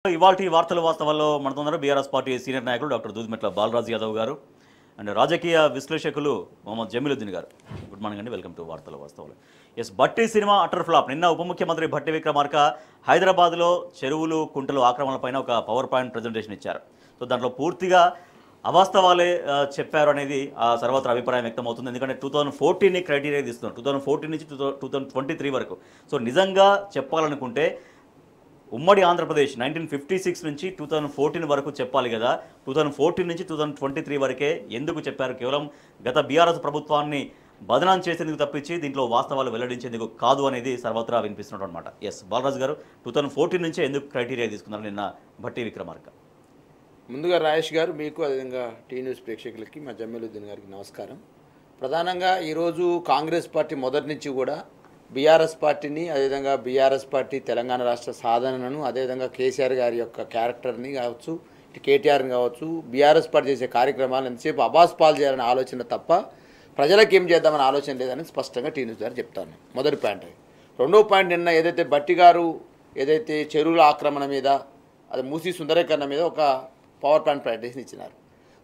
ఇవాల్టి వార్తల వాస్తవాల్లో మనతో బీఆర్ఎస్ పార్టీ సీనియర్ నాయకులు డాక్టర్ దూదిమెట్ల బాలరాజు యాదవ్ గారు అండ్ రాజకీయ విశ్లేషకులు మొహమ్మద్ జమీలుద్దీన్ గారు. గుడ్ మార్నింగ్ అండి, వెల్కమ్ టు వార్తల వాస్తవాలు. Yes, Bhatti cinema utter flop. నిన్న ఉప ముఖ్యమంత్రి భట్టి విక్రమార్క హైదరాబాద్లో చెరువులు కుంటలు ఆక్రమణలపైన ఒక పవర్ పాయింట్ ప్రజెంటేషన్ ఇచ్చారు. సో దాంట్లో పూర్తిగా అవాస్తవాలే చెప్పారు అనేది సర్వత్రా అభిప్రాయం వ్యక్తమవుతుంది. ఎందుకంటే 2014ని క్రైటీరియా తీసుకున్నారు, 2014 నుంచి 2023 వరకు. సో నిజంగా చెప్పాలనుకుంటే ఉమ్మడి ఆంధ్రప్రదేశ్ 1956 నుంచి 2014 వరకు చెప్పాలి కదా. 2014 నుంచి 2023 వరకే ఎందుకు చెప్పారు? కేవలం గత బీఆర్ఎస్ ప్రభుత్వాన్ని బదనాం చేసేందుకు తప్పించి దీంట్లో వాస్తవాలు వెల్లడించేందుకు కాదు అనేది సర్వత్రా వినిపిస్తున్నట్టు అనమాట. ఎస్, బాలరాజు గారు 2014 నుంచే ఎందుకు క్రైటీరియా తీసుకున్నారు నిన్న భట్టి విక్రమార్క? ముందుగా రాజేష్ గారు, మీకు అదేవిధంగా టీ న్యూస్ ప్రేక్షకులకి మా జమీలుద్దీన్ గారికి నమస్కారం. ప్రధానంగా ఈరోజు కాంగ్రెస్ పార్టీ మొదటి నుంచి కూడా బీఆర్ఎస్ పార్టీని, అదేవిధంగా బీఆర్ఎస్ పార్టీ తెలంగాణ రాష్ట్ర సాధనను, అదేవిధంగా కేసీఆర్ గారి యొక్క క్యారెక్టర్ని కావచ్చు, ఇటు కేటీఆర్ని కావచ్చు, బీఆర్ఎస్ పార్టీ చేసే కార్యక్రమాలను ఎంతసేపు అబాస్ పాలు చేయాలనే ఆలోచన తప్ప ప్రజలకు ఏం చేద్దామని ఆలోచన లేదని స్పష్టంగా టీ న్యూస్ గారు చెప్తాను. మొదటి పాయింట్. రెండో పాయింట్, నిన్న ఏదైతే భట్టి గారు ఏదైతే చెరువుల ఆక్రమణ మీద, అది మూసీ సుందరీకరణ మీద ఒక పవర్ పాయింట్ ప్రజెంటేషన్ ఇచ్చినారు.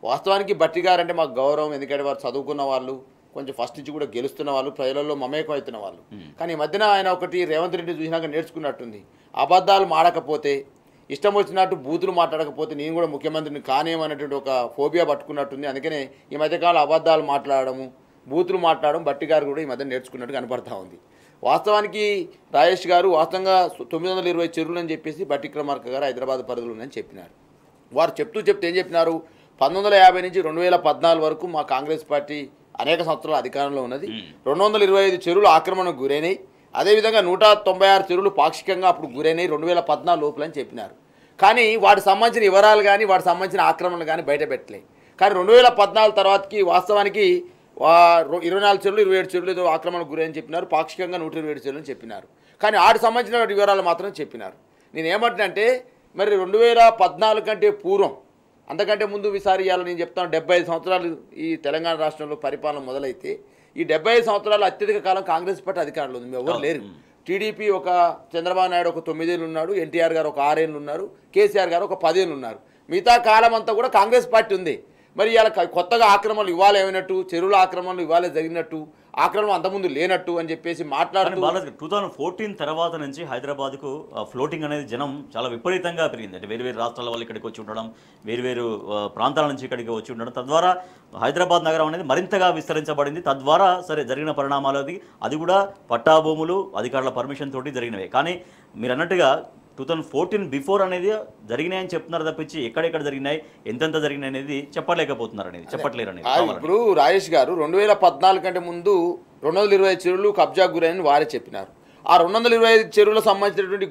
వాస్తవానికి భట్టి గారు అంటే మాకు గౌరవం, ఎందుకంటే వారు చదువుకున్న వాళ్ళు, కొంచెం ఫస్ట్ నుంచి కూడా గెలుస్తున్న వాళ్ళు, ప్రజలలో మమేకం అవుతున్న వాళ్ళు. కానీ ఈ మధ్యన ఆయన ఒకటి రేవంత్ రెడ్డి చూసినాక నేర్చుకున్నట్టుంది. అబద్ధాలు మాడకపోతే, ఇష్టం వచ్చినట్టు బూతులు మాట్లాడకపోతే నేను కూడా ముఖ్యమంత్రిని కానేమనేటువంటి ఒక ఫోబియా పట్టుకున్నట్టుంది. అందుకనే ఈ మధ్యకాలం అబద్ధాలు మాట్లాడము, బూతులు మాట్లాడడం భట్టి గారు కూడా ఈ మధ్య నేర్చుకున్నట్టు కనపడతా ఉంది. వాస్తవానికి రాజేష్ గారు వాస్తవంగా 920 చెరువులు అని చెప్పేసి భట్టి విక్రమార్క గారు హైదరాబాద్ పరిధిలో ఉన్నాయని చెప్పినారు. వారు చెప్తే ఏం చెప్పినారు? 1950 నుంచి 2014 వరకు మా కాంగ్రెస్ పార్టీ అనేక సంవత్సరాల అధికారంలో ఉన్నది. 225 చెరువులు ఆక్రమణకు గురైనాయి. అదేవిధంగా 196 చెరువులు పాక్షికంగా అప్పుడు గురైనాయి 2014 లోపల అని చెప్పినారు. కానీ వాటికి సంబంధించిన వివరాలు కానీ, వాటికి సంబంధించిన ఆక్రమణలు కానీ బయట పెట్టలేదు. కానీ 2014 తర్వాతకి వాస్తవానికి 24 చెరువులు 27 చెరువులు ఏదో ఆక్రమణకు గురైని చెప్పినారు. పాక్షికంగా 127 చెరువులు అని చెప్పినారు. కానీ వాటికి సంబంధించిన వివరాలు మాత్రం చెప్పినారు. నేను ఏమంటున్నానంటే, మరి 2014 కంటే పూర్వం, అంతకంటే ముందు ఈసారి ఇవాళ నేను చెప్తాను, 75 సంవత్సరాలు ఈ తెలంగాణ రాష్ట్రంలో పరిపాలన మొదలైతే ఈ 75 సంవత్సరాలు అత్యధిక కాలం కాంగ్రెస్ పార్టీ అధికారంలో ఉంది. ఎవరు లేరు. టీడీపీ ఒక చంద్రబాబు నాయుడు ఒక 9 ఏళ్ళు ఉన్నాడు, ఎన్టీఆర్ గారు ఒక 6 ఏళ్ళు ఉన్నారు, కేసీఆర్ గారు ఒక 10 ఏళ్ళు ఉన్నారు. మిగతా కాలం అంతా కూడా కాంగ్రెస్ పార్టీ ఉంది. మరి ఇవాళ కొత్తగా ఆక్రమణలు ఇవ్వాలి ఏమైనట్టు, చెరువుల ఆక్రమణలు ఇవ్వాలి జరిగినట్టు, ఆక్రమణ అంతకుముందు లేనట్టు అని చెప్పేసి మాట్లాడుతూ 2014 తర్వాత నుంచి హైదరాబాద్కు ఫ్లోటింగ్ అనేది జనం చాలా విపరీతంగా పెరిగింది. అంటే వేరు రాష్ట్రాల వాళ్ళు ఇక్కడికి వచ్చి ఉండడం, వేరు ప్రాంతాల నుంచి ఇక్కడికి వచ్చి ఉండడం, తద్వారా హైదరాబాద్ నగరం అనేది మరింతగా విస్తరించబడింది. తద్వారా సరే జరిగిన పరిణామాలు అది కూడా పట్టా భూములు అధికారుల పర్మిషన్ తోటి జరిగినవే. కానీ మీరు అన్నట్టుగా 2014 బిఫోర్ అనేది జరిగినాయని చెప్తున్నారు తప్పించి ఎక్కడెక్కడ జరిగినాయి, ఎంతెంత జరిగినాయి అనేది చెప్పలేకపోతున్నారు అనేది, చెప్పట్లేరు అనేది. ఇప్పుడు రాజేష్ గారు 2014 కంటే ముందు 225 చెరువులు కబ్జా గురైన వారే చెప్పినారు. ఆ 225 చెరువులకు సంబంధించినటువంటి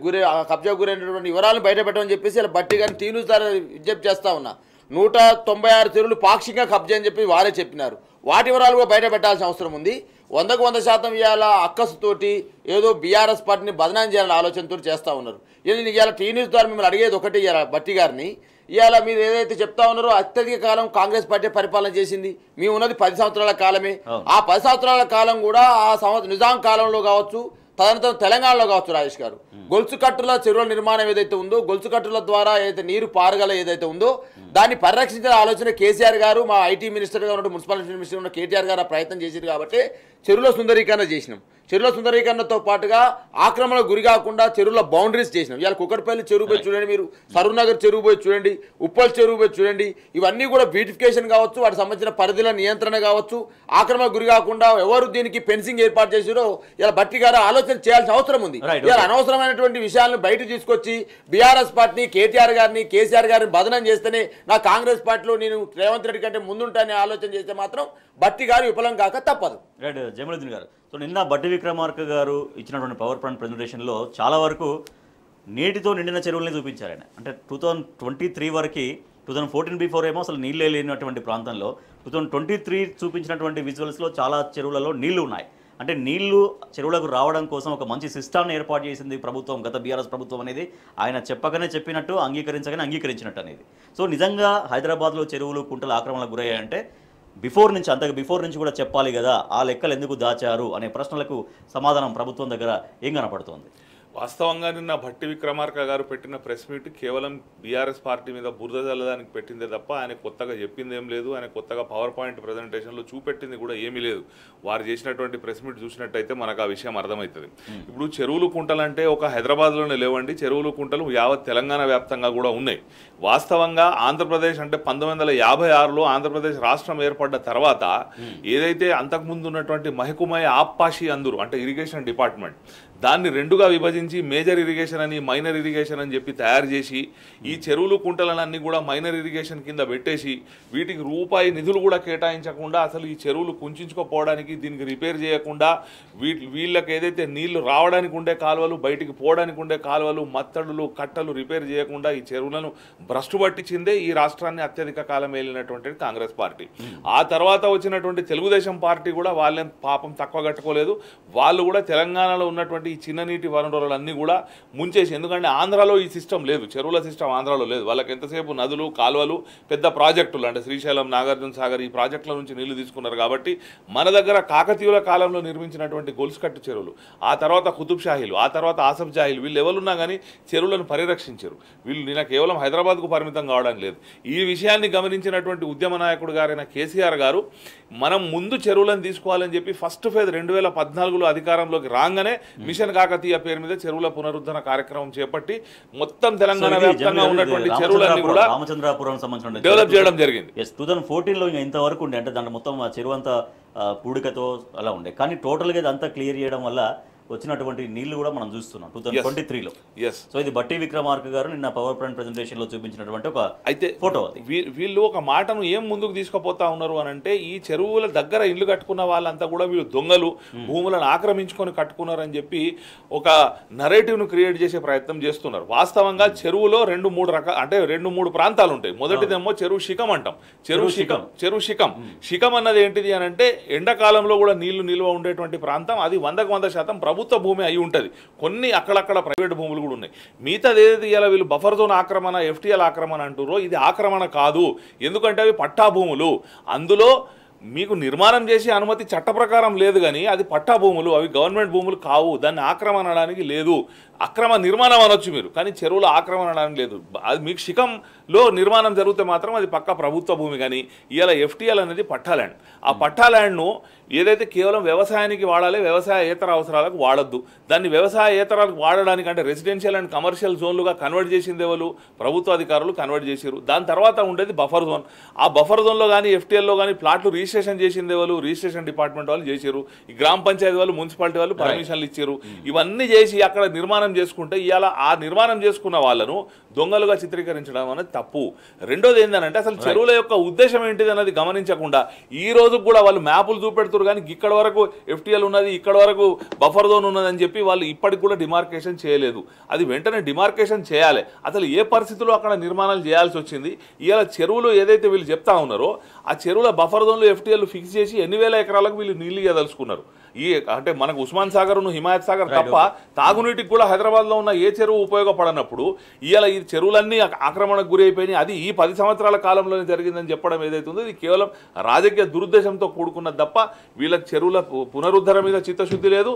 కబ్జా గురైనటువంటి వివరాలను బయట పెట్టమని చెప్పేసి ఇలా భట్టి గారిని టీ న్యూస్ ద్వారా విజ్ఞప్తి చేస్తా ఉన్నా. 196 చెరువులు పాక్షికంగా కబ్జా అని చెప్పి వారే చెప్పినారు. వాటి వివరాలు కూడా బయట పెట్టాల్సిన అవసరం ఉంది. 100% ఇవాళ అక్కసుతోటి ఏదో బీఆర్ఎస్ పార్టీని బదనాం చేయాలనే ఆలోచనతో చేస్తూ ఉన్నారు. నేను ఇవాళ టీ న్యూస్ ద్వారా మిమ్మల్ని అడిగేది ఒకటి, ఇవాళ భట్టి గారిని, ఇవాళ మీరు ఏదైతే చెప్తా ఉన్నారో అత్యధిక కాలం కాంగ్రెస్ పార్టీ పరిపాలన చేసింది. మేము ఉన్నది 10 సంవత్సరాల కాలమే. ఆ 10 సంవత్సరాల కాలం కూడా ఆ నిజాం కాలంలో కావచ్చు, తదనంతరం తెలంగాణలో కావచ్చు రాజేష్ గారు, గొలుసు కట్టుల చెరువుల నిర్మాణం ఏదైతే ఉందో, గొలుసు కట్టుల ద్వారా ఏదైతే నీరు పారగల ఏదైతే ఉందో దాన్ని పరిరక్షించిన ఆలోచన కేసీఆర్ గారు, మా ఐటీ మినిస్టర్గా ఉన్న మున్సిపల్ మినిస్టర్ ఉన్న కేటీఆర్ గారు ప్రయత్నం చేశారు. కాబట్టి చెరువుల సుందరీకరణ చేసినాం. చెరువుల సుందరీకరణతో పాటుగా ఆక్రమణకు గురి కాకుండా చెరువుల బౌండరీస్ చేసినాం. ఇవాళ కుకట్పల్లి చెరువు పోయి చూడండి, మీరు సరూర్నగర్ చెరువు పోయి చూడండి, ఉప్పల్ చెరువు పోయి చూడండి. ఇవన్నీ కూడా బ్యూటిఫికేషన్ కావచ్చు, వాటికి సంబంధించిన పరిధిల నియంత్రణ కావచ్చు, ఆక్రమణకు గురి కాకుండా ఎవరు దీనికి ఫెన్సింగ్ ఏర్పాటు చేసారో ఇలా భట్టి గారు ఆలోచన చేయాల్సిన అవసరం ఉంది. ఇలా అనవసరమైనటువంటి విషయాలను బయట తీసుకొచ్చి బీఆర్ఎస్ పార్టీని, కేటీఆర్ గారిని, కేసీఆర్ గారిని బదనం చేస్తేనే నా కాంగ్రెస్ పార్టీలో నేను రేవంత్ రెడ్డి కంటే ముందుంటానని ఆలోచన చేస్తే మాత్రం భట్టి గారు విఫలం కాక తప్పదు. రైట్ జమీలుద్దీన్ గారు, సో నిన్న భట్టి విక్రమార్క గారు ఇచ్చినటువంటి పవర్ పాయింట్ ప్రెజెంటేషన్లో చాలా వరకు నీటితో నిండిన చెరువుల్ని చూపించారు ఆయన. అంటే 2023 వరకు 2014 బిఫోర్ ఏమో అసలు నీళ్ళే లేనటువంటి ప్రాంతంలో 2023 చూపించినటువంటి విజువల్స్లో చాలా చెరువులలో నీళ్లు ఉన్నాయి. అంటే నీళ్లు చెరువులకు రావడం కోసం ఒక మంచి సిస్టాన్ని ఏర్పాటు చేసింది ప్రభుత్వం, గత బీఆర్ఎస్ ప్రభుత్వం అనేది ఆయన చెప్పగానే చెప్పినట్టు, అంగీకరించగానే అంగీకరించినట్టు అనేది. సో నిజంగా హైదరాబాద్లో చెరువులు కుంటల ఆక్రమణలకు గురయ్యాయంటే బిఫోర్ నుంచి కూడా చెప్పాలి కదా, ఆ లెక్కలు ఎందుకు దాచారు అనే ప్రశ్నలకు సమాధానం ప్రభుత్వం దగ్గర ఏం కనపడుతోంది? వాస్తవంగా నిన్న భట్టి విక్రమార్క గారు పెట్టిన ప్రెస్ మీట్ కేవలం బీఆర్ఎస్ పార్టీ మీద బురద చల్లడానికి పెట్టిందే తప్ప ఆయన కొత్తగా చెప్పింది ఏం లేదు, ఆయన కొత్తగా పవర్ పాయింట్ ప్రజెంటేషన్లో చూపెట్టింది కూడా ఏమీ లేదు. వారు చేసినటువంటి ప్రెస్ మీట్ చూసినట్టయితే మనకు ఆ విషయం అర్థమవుతుంది. ఇప్పుడు చెరువులు కుంటలు అంటే ఒక హైదరాబాద్లోనే లేవండి, చెరువులు కుంటలు యావత్ తెలంగాణ వ్యాప్తంగా కూడా ఉన్నాయి. వాస్తవంగా ఆంధ్రప్రదేశ్ అంటే 1956లో ఆంధ్రప్రదేశ్ రాష్ట్రం ఏర్పడ్డ తర్వాత ఏదైతే అంతకుముందు ఉన్నటువంటి మహకుమయ ఆప్పాషి అందరు అంటే ఇరిగేషన్ డిపార్ట్మెంట్ దాన్ని రెండుగా విభజించి మేజర్ ఇరిగేషన్ అని మైనర్ ఇరిగేషన్ అని చెప్పి తయారు చేసి ఈ చెరువులు కుంటలన్నీ కూడా మైనర్ ఇరిగేషన్ కింద పెట్టేసి వీటికి రూపాయి నిధులు కూడా కేటాయించకుండా అసలు ఈ చెరువులు కుంచుకోపోవడానికి దీనికి రిపేర్ చేయకుండా వీళ్ళకి ఏదైతే నీళ్లు రావడానికి ఉండే కాలువలు బయటికి పోవడానికి ఉండే కాలువలు మత్తడులు కట్టలు రిపేర్ చేయకుండా ఈ చెరువులను భ్రష్టు పట్టించిందే ఈ రాష్ట్రాన్ని అత్యధిక కాలం ఏలినటువంటిది కాంగ్రెస్ పార్టీ. ఆ తర్వాత వచ్చినటువంటి తెలుగుదేశం పార్టీ కూడా వాళ్ళని పాపం తక్కువ కట్టుకోలేదు. వాళ్ళు కూడా తెలంగాణలో ఉన్నటువంటి ఈ చిన్న నీటి వనరులన్నీ కూడా ముంచేసి, ఎందుకంటే ఆంధ్రాలో ఈ సిస్టమ్ లేదు, చెరువుల సిస్టమ్ ఆంధ్రాలో లేదు. వాళ్ళకి ఎంతసేపు నదులు కాలువలు పెద్ద ప్రాజెక్టులు అంటే శ్రీశైలం నాగార్జున సాగర్ ఈ ప్రాజెక్టుల నుంచి నీళ్లు తీసుకున్నారు. కాబట్టి మన దగ్గర కాకతీయుల కాలంలో నిర్మించినటువంటి గొలుసుకట్టు చెరువులు, ఆ తర్వాత కుతుబ్ షాహీలు, ఆ తర్వాత ఆసఫ్ జాహీలు వీళ్ళు ఎవరున్నా కానీ చెరువులను పరిరక్షించారు. వీళ్ళు నిన్న కేవలం హైదరాబాద్కు పరిమితం కావడం లేదు. ఈ విషయాన్ని గమనించినటువంటి ఉద్యమ నాయకుడు గారైన కేసీఆర్ గారు మనం ముందు చెరువులను తీసుకోవాలని చెప్పి ఫస్ట్ ఫేజ్ 2014లో అధికారంలోకి రాగానే మిషన్ కాకతీయ పేరు మీద చెరువుల పునరుద్ధరణ కార్యక్రమం చేపట్టి మొత్తం తెలంగాణ వ్యాప్తంగా ఉన్నటువంటి చెరువులన్నీ కూడా రామచంద్రాపురం సంబంధించిన డెవలప్ చేయడం జరిగింది. 2014లో ఇంకా ఇంతవరకు ఉండే అంటే దాంట్లో మొత్తం చెరువు అంతా పూడికతో అలా ఉండే, కానీ టోటల్గా ఇదంతా క్లియర్ చేయడం వల్ల వచ్చినటువంటి నీళ్లు కూడా మనం చూస్తున్నాం 2023లో. సో ఇది బట్టి విక్రమార్క గారు నిన్న పవర్ పాయింట్ ప్రెజెంటేషన్ లో చూపించినటువంటి ఒక అయితే ఫోటో. వీళ్ళు ఒక మాటను ఏం ముందుకు తీసుకుపోతా ఉన్నారు అని అంటే ఈ చెరువుల దగ్గర ఇల్లు కట్టుకున్న వాళ్ళంతా కూడా వీళ్ళు దొంగలు భూములను ఆక్రమించుకొని కట్టుకున్నారని చెప్పి ఒక నరేటివ్ ను క్రియేట్ చేసే ప్రయత్నం చేస్తున్నారు. వాస్తవంగా చెరువులో 2-3 ప్రాంతాలు ఉంటాయి. మొదటిదేమో చెరువు శిఖం అంటాం. చెరువు శిఖం అన్నది ఏంటిది అని అంటే ఎండాకాలంలో కూడా నీళ్లు నిల్వ ఉండేటువంటి ప్రాంతం. అది 100% ప్రభుత్వ భూమి అయి ఉంటుంది. కొన్ని అక్కడక్కడ ప్రైవేట్ భూములు కూడా ఉన్నాయి. మిగతాది ఏదైతే ఇలా వీళ్ళు బఫర్ జోన్ ఆక్రమణ ఎఫ్టీఎల్ ఆక్రమణ అంటారో ఇది ఆక్రమణ కాదు. ఎందుకంటే అవి పట్టా భూములు. అందులో మీకు నిర్మాణం చేసే అనుమతి చట్ట ప్రకారం లేదు, కానీ అది పట్టా భూములు, అవి గవర్నమెంట్ భూములు కావు. దాన్ని ఆక్రమణ అనడానికి లేదు. అక్రమ నిర్మాణం అనొచ్చు మీరు, కానీ చెరువులో ఆక్రమణ అనడానికి లేదు. అది మీకు శిఖంలో నిర్మాణం జరిగితే మాత్రం అది పక్కా ప్రభుత్వ భూమి. కానీ ఇవాళ ఎఫ్టీఎల్ అనేది పట్టా ల్యాండ్. ఆ పట్టా ల్యాండ్ను ఏదైతే కేవలం వ్యవసాయానికి వాడాలి, వ్యవసాయేతర అవసరాలకు వాడద్దు. దాన్ని వ్యవసాయేతరాలకు వాడడానికి అంటే రెసిడెన్షియల్ అండ్ కమర్షియల్ జోన్లుగా కన్వర్ట్ చేసింది ఎవరు? ప్రభుత్వ అధికారులు కన్వర్ట్ చేశారు. దాని తర్వాత ఉండేది బఫర్ జోన్. ఆ బఫర్ జోన్లో కానీ ఎఫ్టీఎల్లో కానీ ప్లాట్లు రిజిస్ట్రేషన్ చేసింది ఎవరు? రిజిస్ట్రేషన్ డిపార్ట్మెంట్ వాళ్ళు చేశారు. ఈ గ్రామ పంచాయతీ వాళ్ళు మున్సిపాలిటీ వాళ్ళు పర్మిషన్లు ఇచ్చారు. ఇవన్నీ చేసి అక్కడ నిర్మాణం చేసుకుంటే ఇవాళ ఆ నిర్మాణం చేసుకున్న వాళ్ళను దొంగలుగా చిత్రీకరించడం అనేది తప్పు. రెండోది ఏంటంటే అసలు చెరువుల యొక్క ఉద్దేశం ఏంటిది అన్నది గమనించకుండా ఈ రోజు కూడా వాళ్ళు మ్యాపులు చూపెడుతున్నారు, కానీ ఇక్కడ వరకు ఎఫ్టీఎల్ ఉన్నది, ఇక్కడ వరకు బఫర్ జోన్ ఉన్నదని చెప్పి వాళ్ళు ఇప్పటికి కూడా డిమార్కేషన్ చేయలేదు. అది వెంటనే డిమార్కేషన్ చేయాలి. అసలు ఏ పరిస్థితుల్లో అక్కడ నిర్మాణాలు చేయాల్సి వచ్చింది? ఇవాళ చెరువులు ఏదైతే వీళ్ళు చెప్తా ఉన్నారో ఆ చెరువుల బఫర్ జోన్లు ఎఫ్టీఎల్ ఫిక్స్ చేసి ఎన్ని వేల ఎకరాలకు వీళ్ళు నీళ్లు ఇవ్వదలుచుకున్నారు. ఈ అంటే మనకు ఉస్మాన్ సాగర్ హిమాయత్ సాగర్ తప్ప తాగునీటికి కూడా హైదరాబాద్లో ఉన్న ఏ చెరువు ఉపయోగపడనప్పుడు ఇవాళ ఈ చెరువులన్నీ ఆక్రమణకు గురి అయిపోయినాయి. అది ఈ 10 సంవత్సరాల కాలంలోనే జరిగిందని చెప్పడం ఏదైతే ఉందో ఇది కేవలం రాజకీయ దురుద్దేశంతో కూడుకున్నది తప్ప వీళ్ళకి చెరువుల పునరుద్ధరణ మీద చిత్తశుద్ధి లేదు.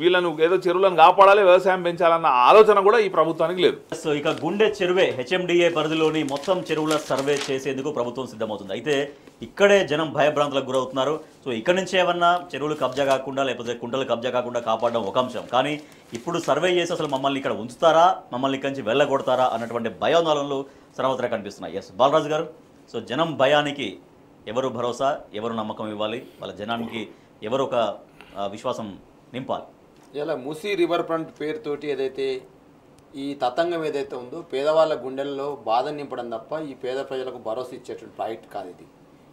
వీళ్ళను ఏదో చెరువులను కాపాడాలి, వ్యవసాయం పెంచాలన్న ఆలోచన కూడా ఈ ప్రభుత్వానికి లేదు. సో ఇక గుండె చెరువే హెచ్ఎండిఏ పరిధిలోని మొత్తం చెరువుల సర్వే చేసేందుకు ప్రభుత్వం సిద్ధమవుతుంది. అయితే ఇక్కడే జనం భయభ్రాంతులకు గురవుతున్నారు. సో ఇక్కడ నుంచి ఏమన్నా చెరువులు కబ్జా కాకుండా లేకపోతే కుంటలు కబ్జా కాకుండా కాపాడడం ఒక అంశం, కానీ ఇప్పుడు సర్వే చేసి అసలు మమ్మల్ని ఇక్కడ ఉంచుతారా, మమ్మల్ని ఇక్కడి నుంచి వెళ్ళగొడతారా అన్నటువంటి భయాందోళనలు సర్వత్రా కనిపిస్తున్నాయి. ఎస్ బాలరాజు గారు, సో జనం భయానికి ఎవరు భరోసా, ఎవరు నమ్మకం ఇవ్వాలి, వాళ్ళ జనానికి ఎవరు ఒక విశ్వాసం నింపాలి? ఇలా మూసీ రివర్ ఫ్రంట్ పేరుతోటి ఏదైతే ఈ తతంగం ఏదైతే ఉందో పేదవాళ్ళ గుండెల్లో బాధ నింపడం తప్ప ఈ పేద ప్రజలకు భరోసా ఇచ్చేటువంటి ప్రాజెక్ట్ కాదు ఇది.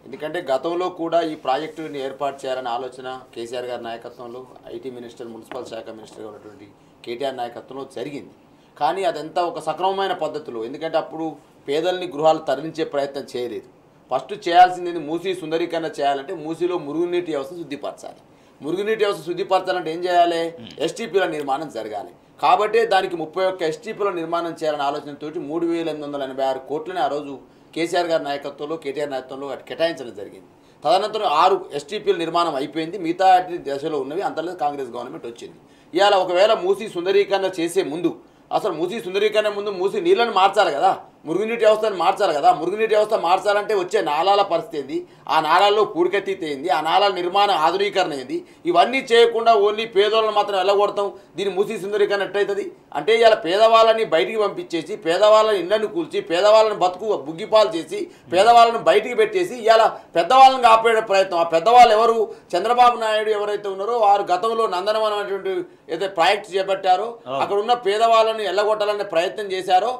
ఎందుకంటే గతంలో కూడా ఈ ప్రాజెక్టుని ఏర్పాటు చేయాలనే ఆలోచన కేసీఆర్ గారి నాయకత్వంలో, ఐటీ మినిస్టర్, మున్సిపల్ శాఖ మినిస్టర్గా ఉన్నటువంటి కేటీఆర్ నాయకత్వంలో జరిగింది. కానీ అదంతా ఒక సక్రమమైన పద్ధతిలో, ఎందుకంటే అప్పుడు పేదల్ని గృహాలు తరలించే ప్రయత్నం చేయలేదు. ఫస్ట్ చేయాల్సింది మూసీ సుందరీకరణ చేయాలంటే మూసీలో మురుగునీటి వ్యవస్థ శుద్ధిపరచాలి. మురుగునీటి వ్యవస్థ శుద్ధిపరచాలంటే ఏం చేయాలి? ఎస్టీపీల నిర్మాణం జరగాలి. కాబట్టి దానికి 31 ఎస్టీపీల నిర్మాణం చేయాలనే ఆలోచనతో 3,886 కోట్లని ఆ రోజు కేసీఆర్ గారి నాయకత్వంలో, కేటీఆర్ నాయకత్వంలో కేటాయించడం జరిగింది. తదనంతరం 6 ఎస్టీపీల నిర్మాణం అయిపోయింది. మిగతా దశలో ఉన్నవి అంతలో కాంగ్రెస్ గవర్నమెంట్ వచ్చింది. ఇవాళ ఒకవేళ మూసి సుందరీకరణ చేసే ముందు అసలు మూసి సుందరీకరణ ముందు మూసి నీళ్ళని మార్చాలి కదా, మురుగునీటి వ్యవస్థను మార్చాలి కదా. మురుగునీటి వ్యవస్థ మార్చాలంటే వచ్చే నాళాల పరిస్థితి ఏంది, ఆ నాళాల్లో పూడికతీత ఏంది, ఆ నాళాల నిర్మాణ ఆధునీకరణ ఏంది, ఇవన్నీ చేయకుండా ఓన్లీ పేదోళ్ళని మాత్రం వెళ్ళగొడతాం. దీన్ని మూసి సుందరీకరణ ఎట్టయితుంది అంటే ఇలా పేదవాళ్ళని బయటికి పంపించేసి, పేదవాళ్ళని ఇళ్ళని కూల్చి, పేదవాళ్ళని బతుకు బుగ్గిపాలు చేసి, పేదవాళ్ళని బయటికి పెట్టేసి ఇలా పెద్దవాళ్ళని కాపాడే ప్రయత్నం. ఆ పెద్దవాళ్ళు ఎవరు? చంద్రబాబు నాయుడు ఎవరైతే ఉన్నారో వారు గతంలో నందనవనం అనేటువంటి ఏదైతే ప్రాజెక్ట్ చేపట్టారో అక్కడ ఉన్న పేదవాళ్ళని ఎల్లగొట్టాలనే ప్రయత్నం చేశారో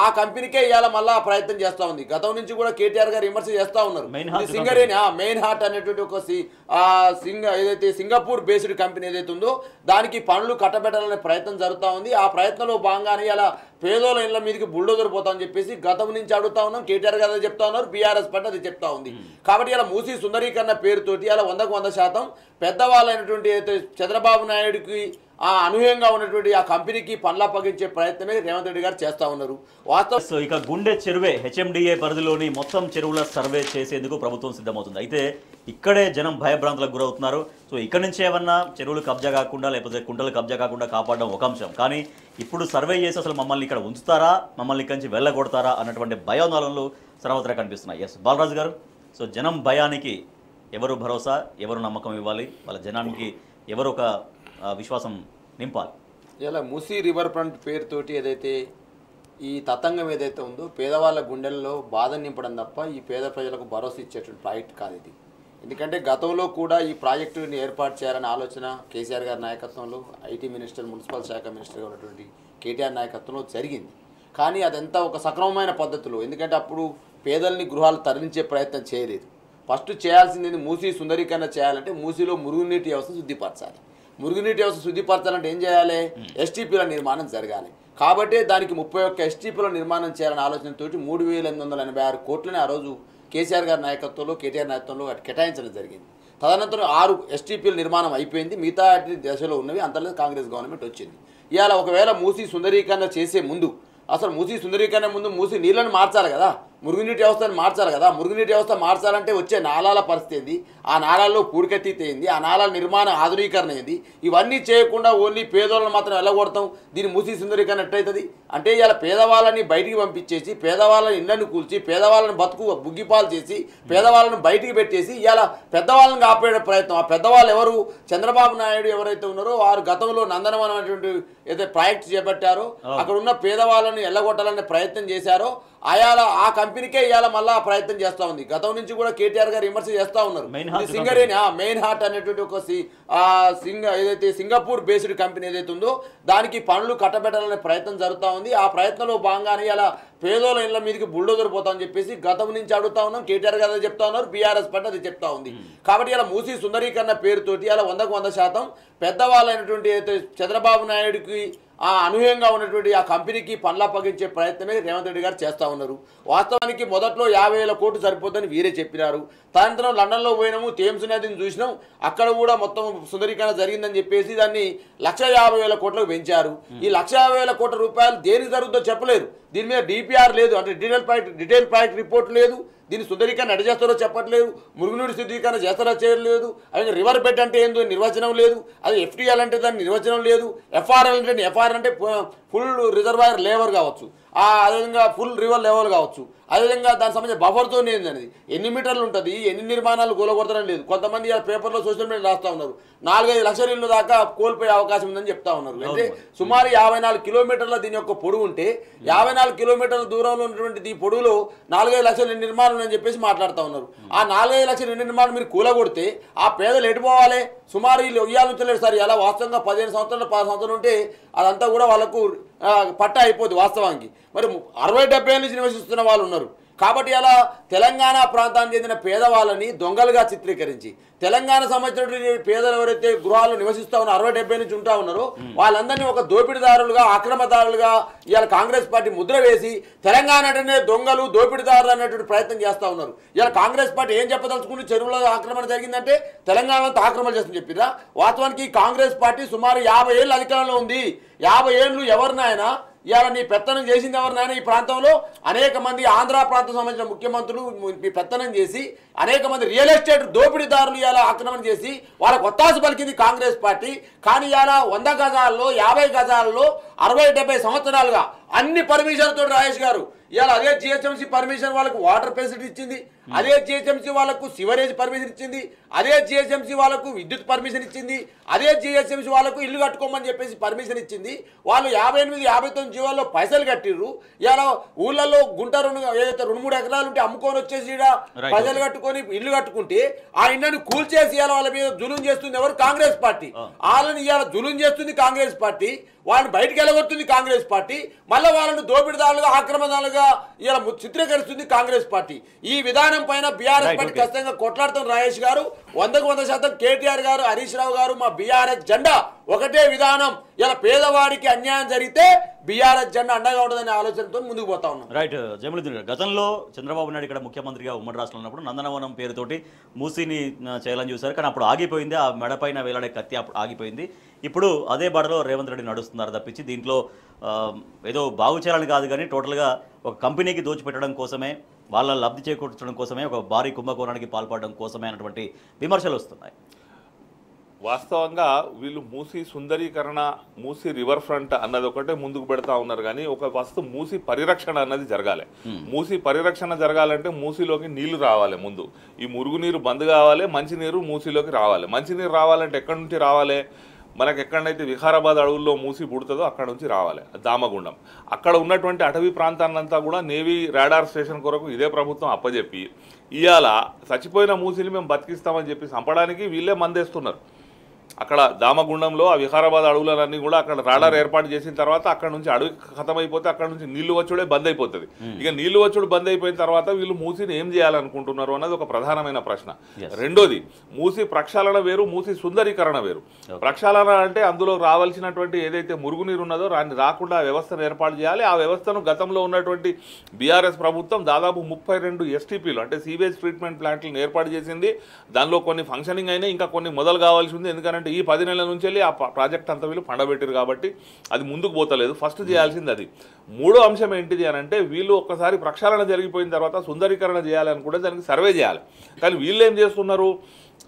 ఆ కంపెనీకే ఇవాళ మళ్ళీ ప్రయత్నం చేస్తూ ఉంది. గతం నుంచి కూడా కేటీఆర్ గారు విమర్శ చేస్తూ ఉన్నారు. సింగరేణి మెయిన్ హార్ట్ అనేటువంటి ఒక ఏదైతే సింగపూర్ బేస్డ్ కంపెనీ ఏదైతే ఉందో దానికి పనులు కట్టబెట్టాలనే ప్రయత్నం జరుగుతూ ఉంది. ఆ ప్రయత్నంలో భాగంగానే ఇలా పేదోళ్ళ ఇళ్ల మీదకి బుల్డోజర్ పోతామని చెప్పేసి గతం నుంచి అడుగుతా ఉన్నాం. కేటీఆర్ గారు అది చెప్తా ఉన్నారు, బీఆర్ఎస్ పార్టీ అది చెప్తా ఉంది. కాబట్టి ఇలా మూసి సుందరీకరణ పేరుతోటి ఇలా 100% పెద్దవాళ్ళైనటువంటి చంద్రబాబు నాయుడుకి అనూహ్యంగా ఉన్నటువంటి ఆ కంపెనీకి పనులు అప్పగించే ప్రయత్నమే రేవంత్ రెడ్డి గారు చేస్తా ఉన్నారు. సో ఇక గుండె చెరువే హెచ్ఎండిఏ పరిధిలోని మొత్తం చెరువుల సర్వే చేసేందుకు ప్రభుత్వం సిద్ధమవుతుంది. అయితే ఇక్కడే జనం భయభ్రాంతులకు గురవుతున్నారు. సో ఇక్కడ నుంచి ఏమన్నా చెరువులు కబ్జా కాకుండా లేకపోతే కుంటలు కబ్జా కాకుండా కాపాడడం ఒక అంశం, కానీ ఇప్పుడు సర్వే చేసి అసలు మమ్మల్ని ఇక్కడ ఉంచుతారా, మమ్మల్ని ఇక్కడి నుంచి వెళ్ళగొడతారా అన్నటువంటి భయాందోళనలు సర్వత్రా కనిపిస్తున్నాయి. ఎస్ బాలరాజు గారు, సో జనం భయానికి ఎవరు భరోసా, ఎవరు నమ్మకం ఇవ్వాలి, వాళ్ళ జనానికి ఎవరు ఒక విశ్వాసం నింపాలి? ఇలా మూసీ రివర్ ఫ్రంట్ పేరుతోటి ఏదైతే ఈ తతంగం ఏదైతే ఉందో పేదవాళ్ళ గుండెల్లో బాధ నింపడం తప్ప ఈ పేద ప్రజలకు భరోసా ఇచ్చేటువంటి ప్రాజెక్ట్ కాదు ఇది. ఎందుకంటే గతంలో కూడా ఈ ప్రాజెక్టుని ఏర్పాటు చేయాలనే ఆలోచన కేసీఆర్ గారి నాయకత్వంలో, ఐటీ మినిస్టర్, మున్సిపల్ శాఖ మినిస్టర్గా ఉన్నటువంటి కేటీఆర్ నాయకత్వంలో జరిగింది. కానీ అదంతా ఒక సక్రమమైన పద్ధతిలో, ఎందుకంటే అప్పుడు పేదల్ని గృహాలు తరలించే ప్రయత్నం చేయలేదు. ఫస్ట్ చేయాల్సింది మూసీ సుందరీకరణ చేయాలంటే మూసీలో మురుగునీటి వ్యవస్థ శుద్ధిపరచాలి. మురుగునీటి వ్యవస్థ శుద్ధిపరచాలంటే ఏం చేయాలి? ఎస్టీపీల నిర్మాణం జరగాలి. కాబట్టి దానికి 31 ఎస్టీపీల నిర్మాణం చేయాలనే ఆలోచనతో 3,886 కోట్లని ఆ రోజు కేసీఆర్ గారి నాయకత్వంలో, కేటీఆర్ నాయకత్వంలో కేటాయించడం జరిగింది. తదనంతరం 6 ఎస్టీపీల నిర్మాణం అయిపోయింది. మిగతా దశలో ఉన్నవి అంతలో కాంగ్రెస్ గవర్నమెంట్ వచ్చింది. ఇవాళ ఒకవేళ మూసీ సుందరీకరణ చేసే ముందు అసలు మూసీ సుందరీకరణ ముందు మూసీ నీళ్ళని మార్చాలి కదా, మురుగునీటి వ్యవస్థను మార్చాలి కదా. మురుగునీటి వ్యవస్థ మార్చాలంటే వచ్చే నాళాల పరిస్థితి ఏంది, ఆ నాళాల్లో పూడికతీత ఏంది, ఆ నాళాల నిర్మాణ ఆధునీకరణ ఏంది, ఇవన్నీ చేయకుండా ఓన్లీ పేదోళ్ళని మాత్రం వెళ్ళగొడతాం. దీన్ని మూసీ సుందరీకరణ ఎట్టయితుంది అంటే ఇలా పేదవాళ్ళని బయటికి పంపించేసి, పేదవాళ్ళని ఇళ్ళని కూల్చి, పేదవాళ్ళని బతుకు బుగ్గిపాలు చేసి, పేదవాళ్ళని బయటికి పెట్టేసి ఇలా పెద్దవాళ్ళని కాపాడే ప్రయత్నం. ఆ పెద్దవాళ్ళు ఎవరు? చంద్రబాబు నాయుడు ఎవరైతే ఉన్నారో వారు గతంలో నందనవనం అనేటువంటి ఏదైతే ప్రాజెక్ట్ చేపట్టారో అక్కడ ఉన్న పేదవాళ్ళని ఎల్లగొట్టాలనే ప్రయత్నం చేశారో ఆ కంపెనీకే ఇవాళ మళ్ళీ ప్రయత్నం చేస్తూ ఉంది. గతం నుంచి కూడా కేటీఆర్ గారు విమర్శ చేస్తూ ఉన్నారు. సింగరేణి మెయిన్ హార్ట్ అనేటువంటి ఒక ఏదైతే సింగపూర్ బేస్డ్ కంపెనీ ఏదైతే ఉందో దానికి పనులు కట్టబెట్టాలనే ప్రయత్నం జరుగుతూ ఉంది. ఆ ప్రయత్నంలో భాగంగానే ఇలా పేదోళ్ళ ఇళ్ల మీదకి బుల్డోజర్ పోతామని చెప్పేసి గతం నుంచి అడుగుతా ఉన్నాం. కేటీఆర్ గారు చెప్తా ఉన్నారు, బీఆర్ఎస్ పార్టీ అది చెప్తా ఉంది. కాబట్టి ఇలా మూసీ సుందరీకరణ పేరుతోటి ఇలా 100% పెద్దవాళ్ళైనటువంటి చంద్రబాబు నాయుడుకి అనూహ్యంగా ఉన్నటువంటి ఆ కంపెనీకి పనులు అప్పగించే ప్రయత్నమే రేవంత్ రెడ్డి గారు చేస్తూ ఉన్నారు. వాస్తవానికి మొదట్లో 50,000 కోట్లు సరిపోతుందని వీరే చెప్పినారు. తదనంతరం లండన్లో పోయినాము, థేమ్స్ నదిని చూసినాం, అక్కడ కూడా మొత్తం సుందరీకరణ జరిగిందని చెప్పేసి దాన్ని 150,000 కోట్లకు పెంచారు. ఈ 150,000 కోట్ల రూపాయలు దేనికి జరుగుతుందో చెప్పలేరు. దీని మీద డిపిఆర్ లేదు, అంటే డీటెయిల్ ప్రాజెక్ట్ రిపోర్ట్ లేదు. దీన్ని సుందరీకరణ ఎడ చేస్తారో చెప్పట్లేదు. మురుగునీటి శుద్ధీకరణ చేస్తారో చేయలేదు. అలాగే రివర్ బెడ్ అంటే ఏందో నిర్వచనం లేదు. అది ఎఫ్టీఎల్ అంటే దాని నిర్వచనం లేదు. ఎఫ్ఆర్ఎల్ అంటే ఎఫ్ఆర్ అంటే ఫుల్ రిజర్వాయర్ లెవెల్ కావచ్చు, అదేవిధంగా ఫుల్ రివర్ లెవెల్ కావచ్చు, అదేవిధంగా దానికి సంబంధించిన బఫర్తో అనేది ఎన్ని మీటర్లు ఉంటుంది, ఎన్ని నిర్మాణాలు కూలగొడతారని లేదు. కొంతమంది పేపర్లో సోషల్ మీడియా రాస్తూ ఉన్నారు 4-5 లక్షల ఇళ్ళు దాకా కోల్పోయే అవకాశం ఉందని చెప్తా ఉన్నారు. అంటే సుమారు 54 కిలోమీటర్ల దీని యొక్క పొడవు ఉంటే 54 కిలోమీటర్ల దూరంలో ఉన్నటువంటి ఈ పొడవులో 4-5 లక్షల నిర్మాణం అని చెప్పేసి మాట్లాడుతూ ఉన్నారు. ఆ 4-5 లక్షల నిర్మాణం మీరు కూలగొడితే ఆ పేదలు ఎటుపోవాలి? సుమారు వీళ్ళు ఇయ్యాలుంచలేరు సార్. ఇలా వాస్తవంగా 15 సంవత్సరాలు 10 సంవత్సరాలు ఉంటే అదంతా కూడా వాళ్ళకు పట్టా అయిపోద్ది వాస్తవానికి. మరి 60-70 నుంచి నివసిస్తున్న వాళ్ళు ఉన్నారు. కాబట్టి అలా తెలంగాణ ప్రాంతానికి చెందిన పేదవాళ్ళని దొంగలుగా చిత్రీకరించి తెలంగాణ సంబంధించినటువంటి పేదలు ఎవరైతే గృహాల్లో నివసిస్తూ ఉన్నారో 60-70 నుంచి ఉంటా ఉన్నారో వాళ్ళందరినీ ఒక దోపిడీదారులుగా, అక్రమదారులుగా ఇవాళ కాంగ్రెస్ పార్టీ ముద్ర వేసి తెలంగాణ అంటేనే దొంగలు, దోపిడీదారులు అనేటువంటి ప్రయత్నం చేస్తూ ఉన్నారు. ఇవాళ కాంగ్రెస్ పార్టీ ఏం చెప్పదలుచుకుంటే చెరువులో ఆక్రమణ జరిగిందంటే తెలంగాణలో ఆక్రమణ చేస్తుందని చెప్పిరా. వాస్తవానికి కాంగ్రెస్ పార్టీ సుమారు 50 ఏళ్ళు అధికారంలో ఉంది. 50 ఏళ్ళు ఎవరినైనా ఇవాళ నీ పెత్తనం చేసింది ఎవరినైనా ఈ ప్రాంతంలో అనేక మంది ఆంధ్ర ప్రాంతం సంబంధించిన ముఖ్యమంత్రులు మీ పెత్తనం చేసి అనేక మంది రియల్ ఎస్టేట్ దోపిడీదారులు ఇలా ఆక్రమణ చేసి వాళ్ళకు ఒత్తాసు పలికింది కాంగ్రెస్ పార్టీ. కానీ ఇలా 100 గజాల్లో 50 గజాల్లో 60-70 సంవత్సరాలుగా అన్ని పర్మిషన్లతో రాజేష్ గారు ఇలా అదే జిహెచ్ఎంసీ పర్మిషన్ వాళ్ళకు వాటర్ ఫెసిలిటీ ఇచ్చింది, అదే జిహెచ్ఎంసీ వాళ్ళకు సివరేజ్ పర్మిషన్ ఇచ్చింది, అదే జిహెచ్ఎంసీ వాళ్ళకు విద్యుత్ పర్మిషన్ ఇచ్చింది, అదే జిహెచ్ఎంసీ వాళ్ళకు ఇల్లు కట్టుకోమని చెప్పేసి పర్మిషన్ ఇచ్చింది. వాళ్ళు 58-59 జీవాల్లో పైసలు కట్టిర్రు. ఇలా ఊళ్ళల్లో గుంట ఏదైతే 2-3 ఎకరాలు ఉంటే అమ్ముకొని వచ్చేసి ప్రజలు కట్టుకొని ఇల్లు కట్టుకుంటే ఆ ఇళ్ళని కూల్చేసి ఇవాళ వాళ్ళ మీద జులుం చేస్తుంది ఎవరు? కాంగ్రెస్ పార్టీ. వాళ్ళని ఇవాళ జులుం చేస్తుంది కాంగ్రెస్ పార్టీ, వాళ్ళని బయటకు వెళ్ళగొడుతుంది కాంగ్రెస్ పార్టీ, మళ్ళీ వాళ్ళని దోపిడిదారులుగా ఆక్రమణలుగా ఇలా చిత్రీకరిస్తుంది కాంగ్రెస్ పార్టీ. ఈ విధానం పైన బీఆర్ఎస్ పార్టీ ఖచ్చితంగా కొట్లాడుతున్న రాజేష్ గారు 100% కేటీఆర్ గారు, హరీష్ రావు గారు, మా బీఆర్ఎస్ జెండా ఒకటే విధానం. ఇలా పేదవాడికి అన్యాయం జరిగితే బీఆర్ఎస్ జెండా అండగా ఉంటుందనే ఆలోచనతో ముందుకు పోతా ఉన్నాం. రైట్. జమీలుద్దీన్ గారు, గతంలో చంద్రబాబు నాయుడు ఇక్కడ ముఖ్యమంత్రిగా ఉమ్మడి రాష్ట్రంలో ఉన్నప్పుడు నందనవనం పేరుతోటి మూసీని చేయాలని చూశారు, కానీ అప్పుడు ఆగిపోయింది. ఆ మెడపైన వేలాడే కత్తి అప్పుడు ఆగిపోయింది. ఇప్పుడు అదే బాటలో రేవంత్ రెడ్డి నడుస్తున్నారు తప్పించి దీంట్లో ఏదో బాగు చేయాలని కాదు, కానీ టోటల్గా ఒక కంపెనీకి దోచిపెట్టడం కోసమే, వాళ్ళ లబ్ధి చేకూర్చడం కోసమే, ఒక భారీ కుంభకోణానికి పాల్పడడం కోసమే అన్నటువంటి విమర్శలు వస్తున్నాయి. వాస్తవంగా వీళ్ళు మూసీ సుందరీకరణ, మూసీ రివర్ ఫ్రంట్ అన్నది ఒకటే ముందుకు పెడతా ఉన్నారు, కానీ ఒక మూసీ పరిరక్షణ అన్నది జరగాలి. మూసీ పరిరక్షణ జరగాలంటే మూసీలోకి నీళ్లు రావాలి. ముందు ఈ మురుగునీరు బంద్ కావాలి, మంచినీరు మూసీలోకి రావాలి. మంచినీరు రావాలంటే ఎక్కడి నుంచి రావాలి? మనకు ఎక్కడైతే వికారాబాద్ అడవుల్లో మూసి పుడుతుందో అక్కడ నుంచి రావాలి దామగుండం. అక్కడ ఉన్నటువంటి అటవీ ప్రాంతాన్నంతా కూడా నేవీ రాడార్ స్టేషన్ కొరకు ఇదే ప్రభుత్వం అప్పచెప్పి ఇవాళ చచ్చిపోయిన మూసిని మేము బతికిస్తామని చెప్పి చంపడానికి వీళ్ళే మందేస్తున్నారు. అక్కడ దామగుండంలో ఆ వికారాబాద్ అడవులన్నీ కూడా అక్కడ రాడార్ ఏర్పాటు చేసిన తర్వాత అక్కడ నుంచి అడవి ఖతమైపోతే అక్కడ నుంచి నీళ్లు వచ్చుడే బంద్ అయిపోతుంది. ఇక నీళ్లు వచ్చుడు బంద్ అయిపోయిన తర్వాత వీళ్ళు మూసిని ఏం చేయాలనుకుంటున్నారు అన్నది ఒక ప్రధానమైన ప్రశ్న. రెండోది, మూసి ప్రక్షాళన వేరు, మూసి సుందరీకరణ వేరు. ప్రక్షాళన అంటే అందులో రావాల్సినటువంటి ఏదైతే మురుగునీరు ఉన్నదో దాన్ని రాకుండా ఆ వ్యవస్థను ఏర్పాటు చేయాలి. ఆ వ్యవస్థను గతంలో ఉన్నటువంటి బీఆర్ఎస్ ప్రభుత్వం దాదాపు 32 STPలు అంటే సీవేజ్ ట్రీట్మెంట్ ప్లాంట్లను ఏర్పాటు చేసింది. దానిలో కొన్ని ఫంక్షనింగ్ అయినా, ఇంకా కొన్ని మొదలు కావాల్సి ఉంది. ఎందుకంటే ఈ 10 నెలల నుంచి వెళ్ళి ఆ ప్రాజెక్ట్ అంతా వీళ్ళు పండబెట్టారు కాబట్టి అది ముందుకు పోతలేదు. ఫస్ట్ చేయాల్సింది అది. మూడో అంశం ఏంటిది అని అంటే వీళ్ళు ఒక్కసారి ప్రక్షాళన జరిగిపోయిన తర్వాత సుందరీకరణ చేయాలని కూడా దానికి సర్వే చేయాలి. కానీ వీళ్ళు ఏం చేస్తున్నారు?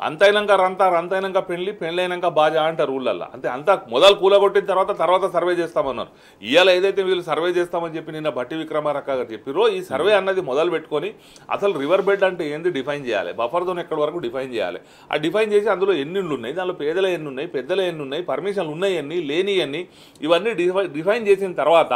అంతైనాక అంతైనాక పెళ్ళైనాక బాజా అంటారు ఊళ్ళల్లో. అంతే, అంతా మొదలు కూలగొట్టిన తర్వాత సర్వే చేస్తామన్నారు. ఇవాళ ఏదైతే వీళ్ళు సర్వే చేస్తామని చెప్పి నిన్న భట్టి విక్రమార్క గారు చెప్పారో ఈ సర్వే అన్నది మొదలు పెట్టుకొని అసలు రివర్ బెడ్ అంటే ఏంది డిఫైన్ చేయాలి, బఫర్ జోన్ ఎక్కడి వరకు డిఫైన్ చేయాలి. ఆ డిఫైన్ చేసి అందులో ఎన్ని ఇళ్ళు ఉన్నాయి, దానిలో పేదలు ఎన్ని ఉన్నాయి, పెద్దలు ఎన్ని ఉన్నాయి, పర్మిషన్లు ఉన్నాయి ఎన్ని, లేని ఎన్ని, ఇవన్నీ డిఫైన్ చేసిన తర్వాత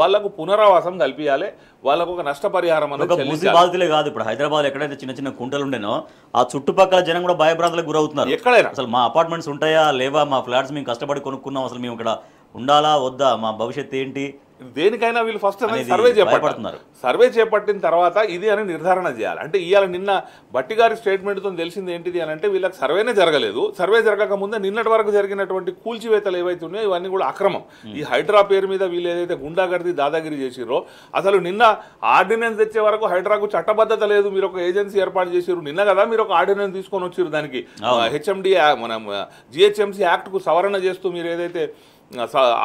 వాళ్లకు పునరావాసం కల్పించాలి. వాళ్ళకు ఒక నష్టపరిహారం అనేది మూసీ బాధితులే కాదు, ఇప్పుడు హైదరాబాద్ ఎక్కడైతే చిన్న చిన్న కుంటలు ఉండేనో ఆ చుట్టుపక్కల జనం కూడా భయభ్రాంతులకు గురవుతున్నారు. ఎక్కడైనా అసలు మా అపార్ట్మెంట్స్ ఉంటాయా లేవా, మా ఫ్లాట్స్ మేము కష్టపడి కొనుక్కున్నాం, అసలు మేము ఇక్కడ ఉండాలా వద్దా, మా భవిష్యత్తు ఏంటి, దేనికైనా వీళ్ళు ఫస్ట్ సర్వే చేపడుతున్నారు. సర్వే చేపట్టిన తర్వాత ఇది అని నిర్ధారణ చేయాలి. అంటే ఇవాళ నిన్న భట్టి గారి స్టేట్మెంట్తో తెలిసింది ఏంటిది అని అంటే వీళ్ళకి సర్వేనే జరగలేదు. సర్వే జరగక ముందే నిన్నటి వరకు జరిగినటువంటి కూల్చివేతలు ఏవైతే ఉన్నాయో ఇవన్నీ కూడా అక్రమం. ఈ హైడ్రా పేరు మీద వీళ్ళు ఏదైతే గుండాగర్ది దాదాగిరి చేసిరో, అసలు నిన్న ఆర్డినెన్స్ తెచ్చే వరకు హైడ్రాకు చట్టబద్ధత లేదు, మీరు ఒక ఏజెన్సీ ఏర్పాటు చేసిరు. నిన్న కదా మీరు ఒక ఆర్డినెన్స్ తీసుకొని వచ్చిరు, దానికి హెచ్ఎండి మన జిహెచ్ఎంసీ యాక్ట్కు సవరణ చేస్తూ మీరు ఏదైతే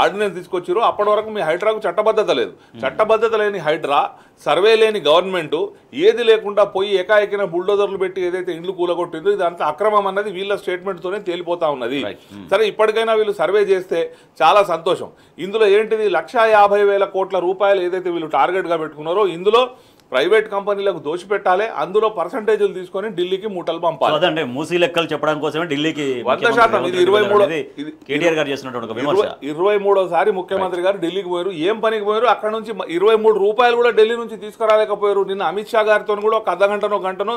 ఆర్డినెన్స్ తీసుకొచ్చిరో అప్పటి వరకు మీ హైడ్రాకు చట్టబద్ధత లేదు. చట్టబద్ధత లేని హైడ్రా, సర్వే లేని గవర్నమెంట్, ఏది లేకుండా పోయి ఏకాఏకిన బుల్డోజర్లు పెట్టి ఏదైతే ఇండ్లు కూలగొట్టిందో ఇదంతా అక్రమం అన్నది వీళ్ళ స్టేట్మెంట్తోనే తేలిపోతా ఉన్నది. సరే, ఇప్పటికైనా వీళ్ళు సర్వే చేస్తే చాలా సంతోషం. ఇందులో ఏంటిది 1,50,000 కోట్ల రూపాయలు ఏదైతే వీళ్ళు టార్గెట్గా పెట్టుకున్నారో ఇందులో ప్రైవేట్ కంపెనీలకు దోషిపెట్టాలి, అందులో పర్సంటేజీలు తీసుకొని ఢిల్లీకి మూటలు పంపాలి. అదంటే మూసీ లెక్కలు చెప్పడం కోసమే ఢిల్లీకి 100%. ఇది 23వ ముఖ్యమంత్రి గారు ఢిల్లీకి పోయారు. ఏం పనికి పోయారు? అక్కడ నుంచి 23 రూపాయలు కూడా ఢిల్లీ నుంచి తీసుకురాలేకపోయారు. నిన్న అమిత్ షా గారితో కూడా ఒక గంటనో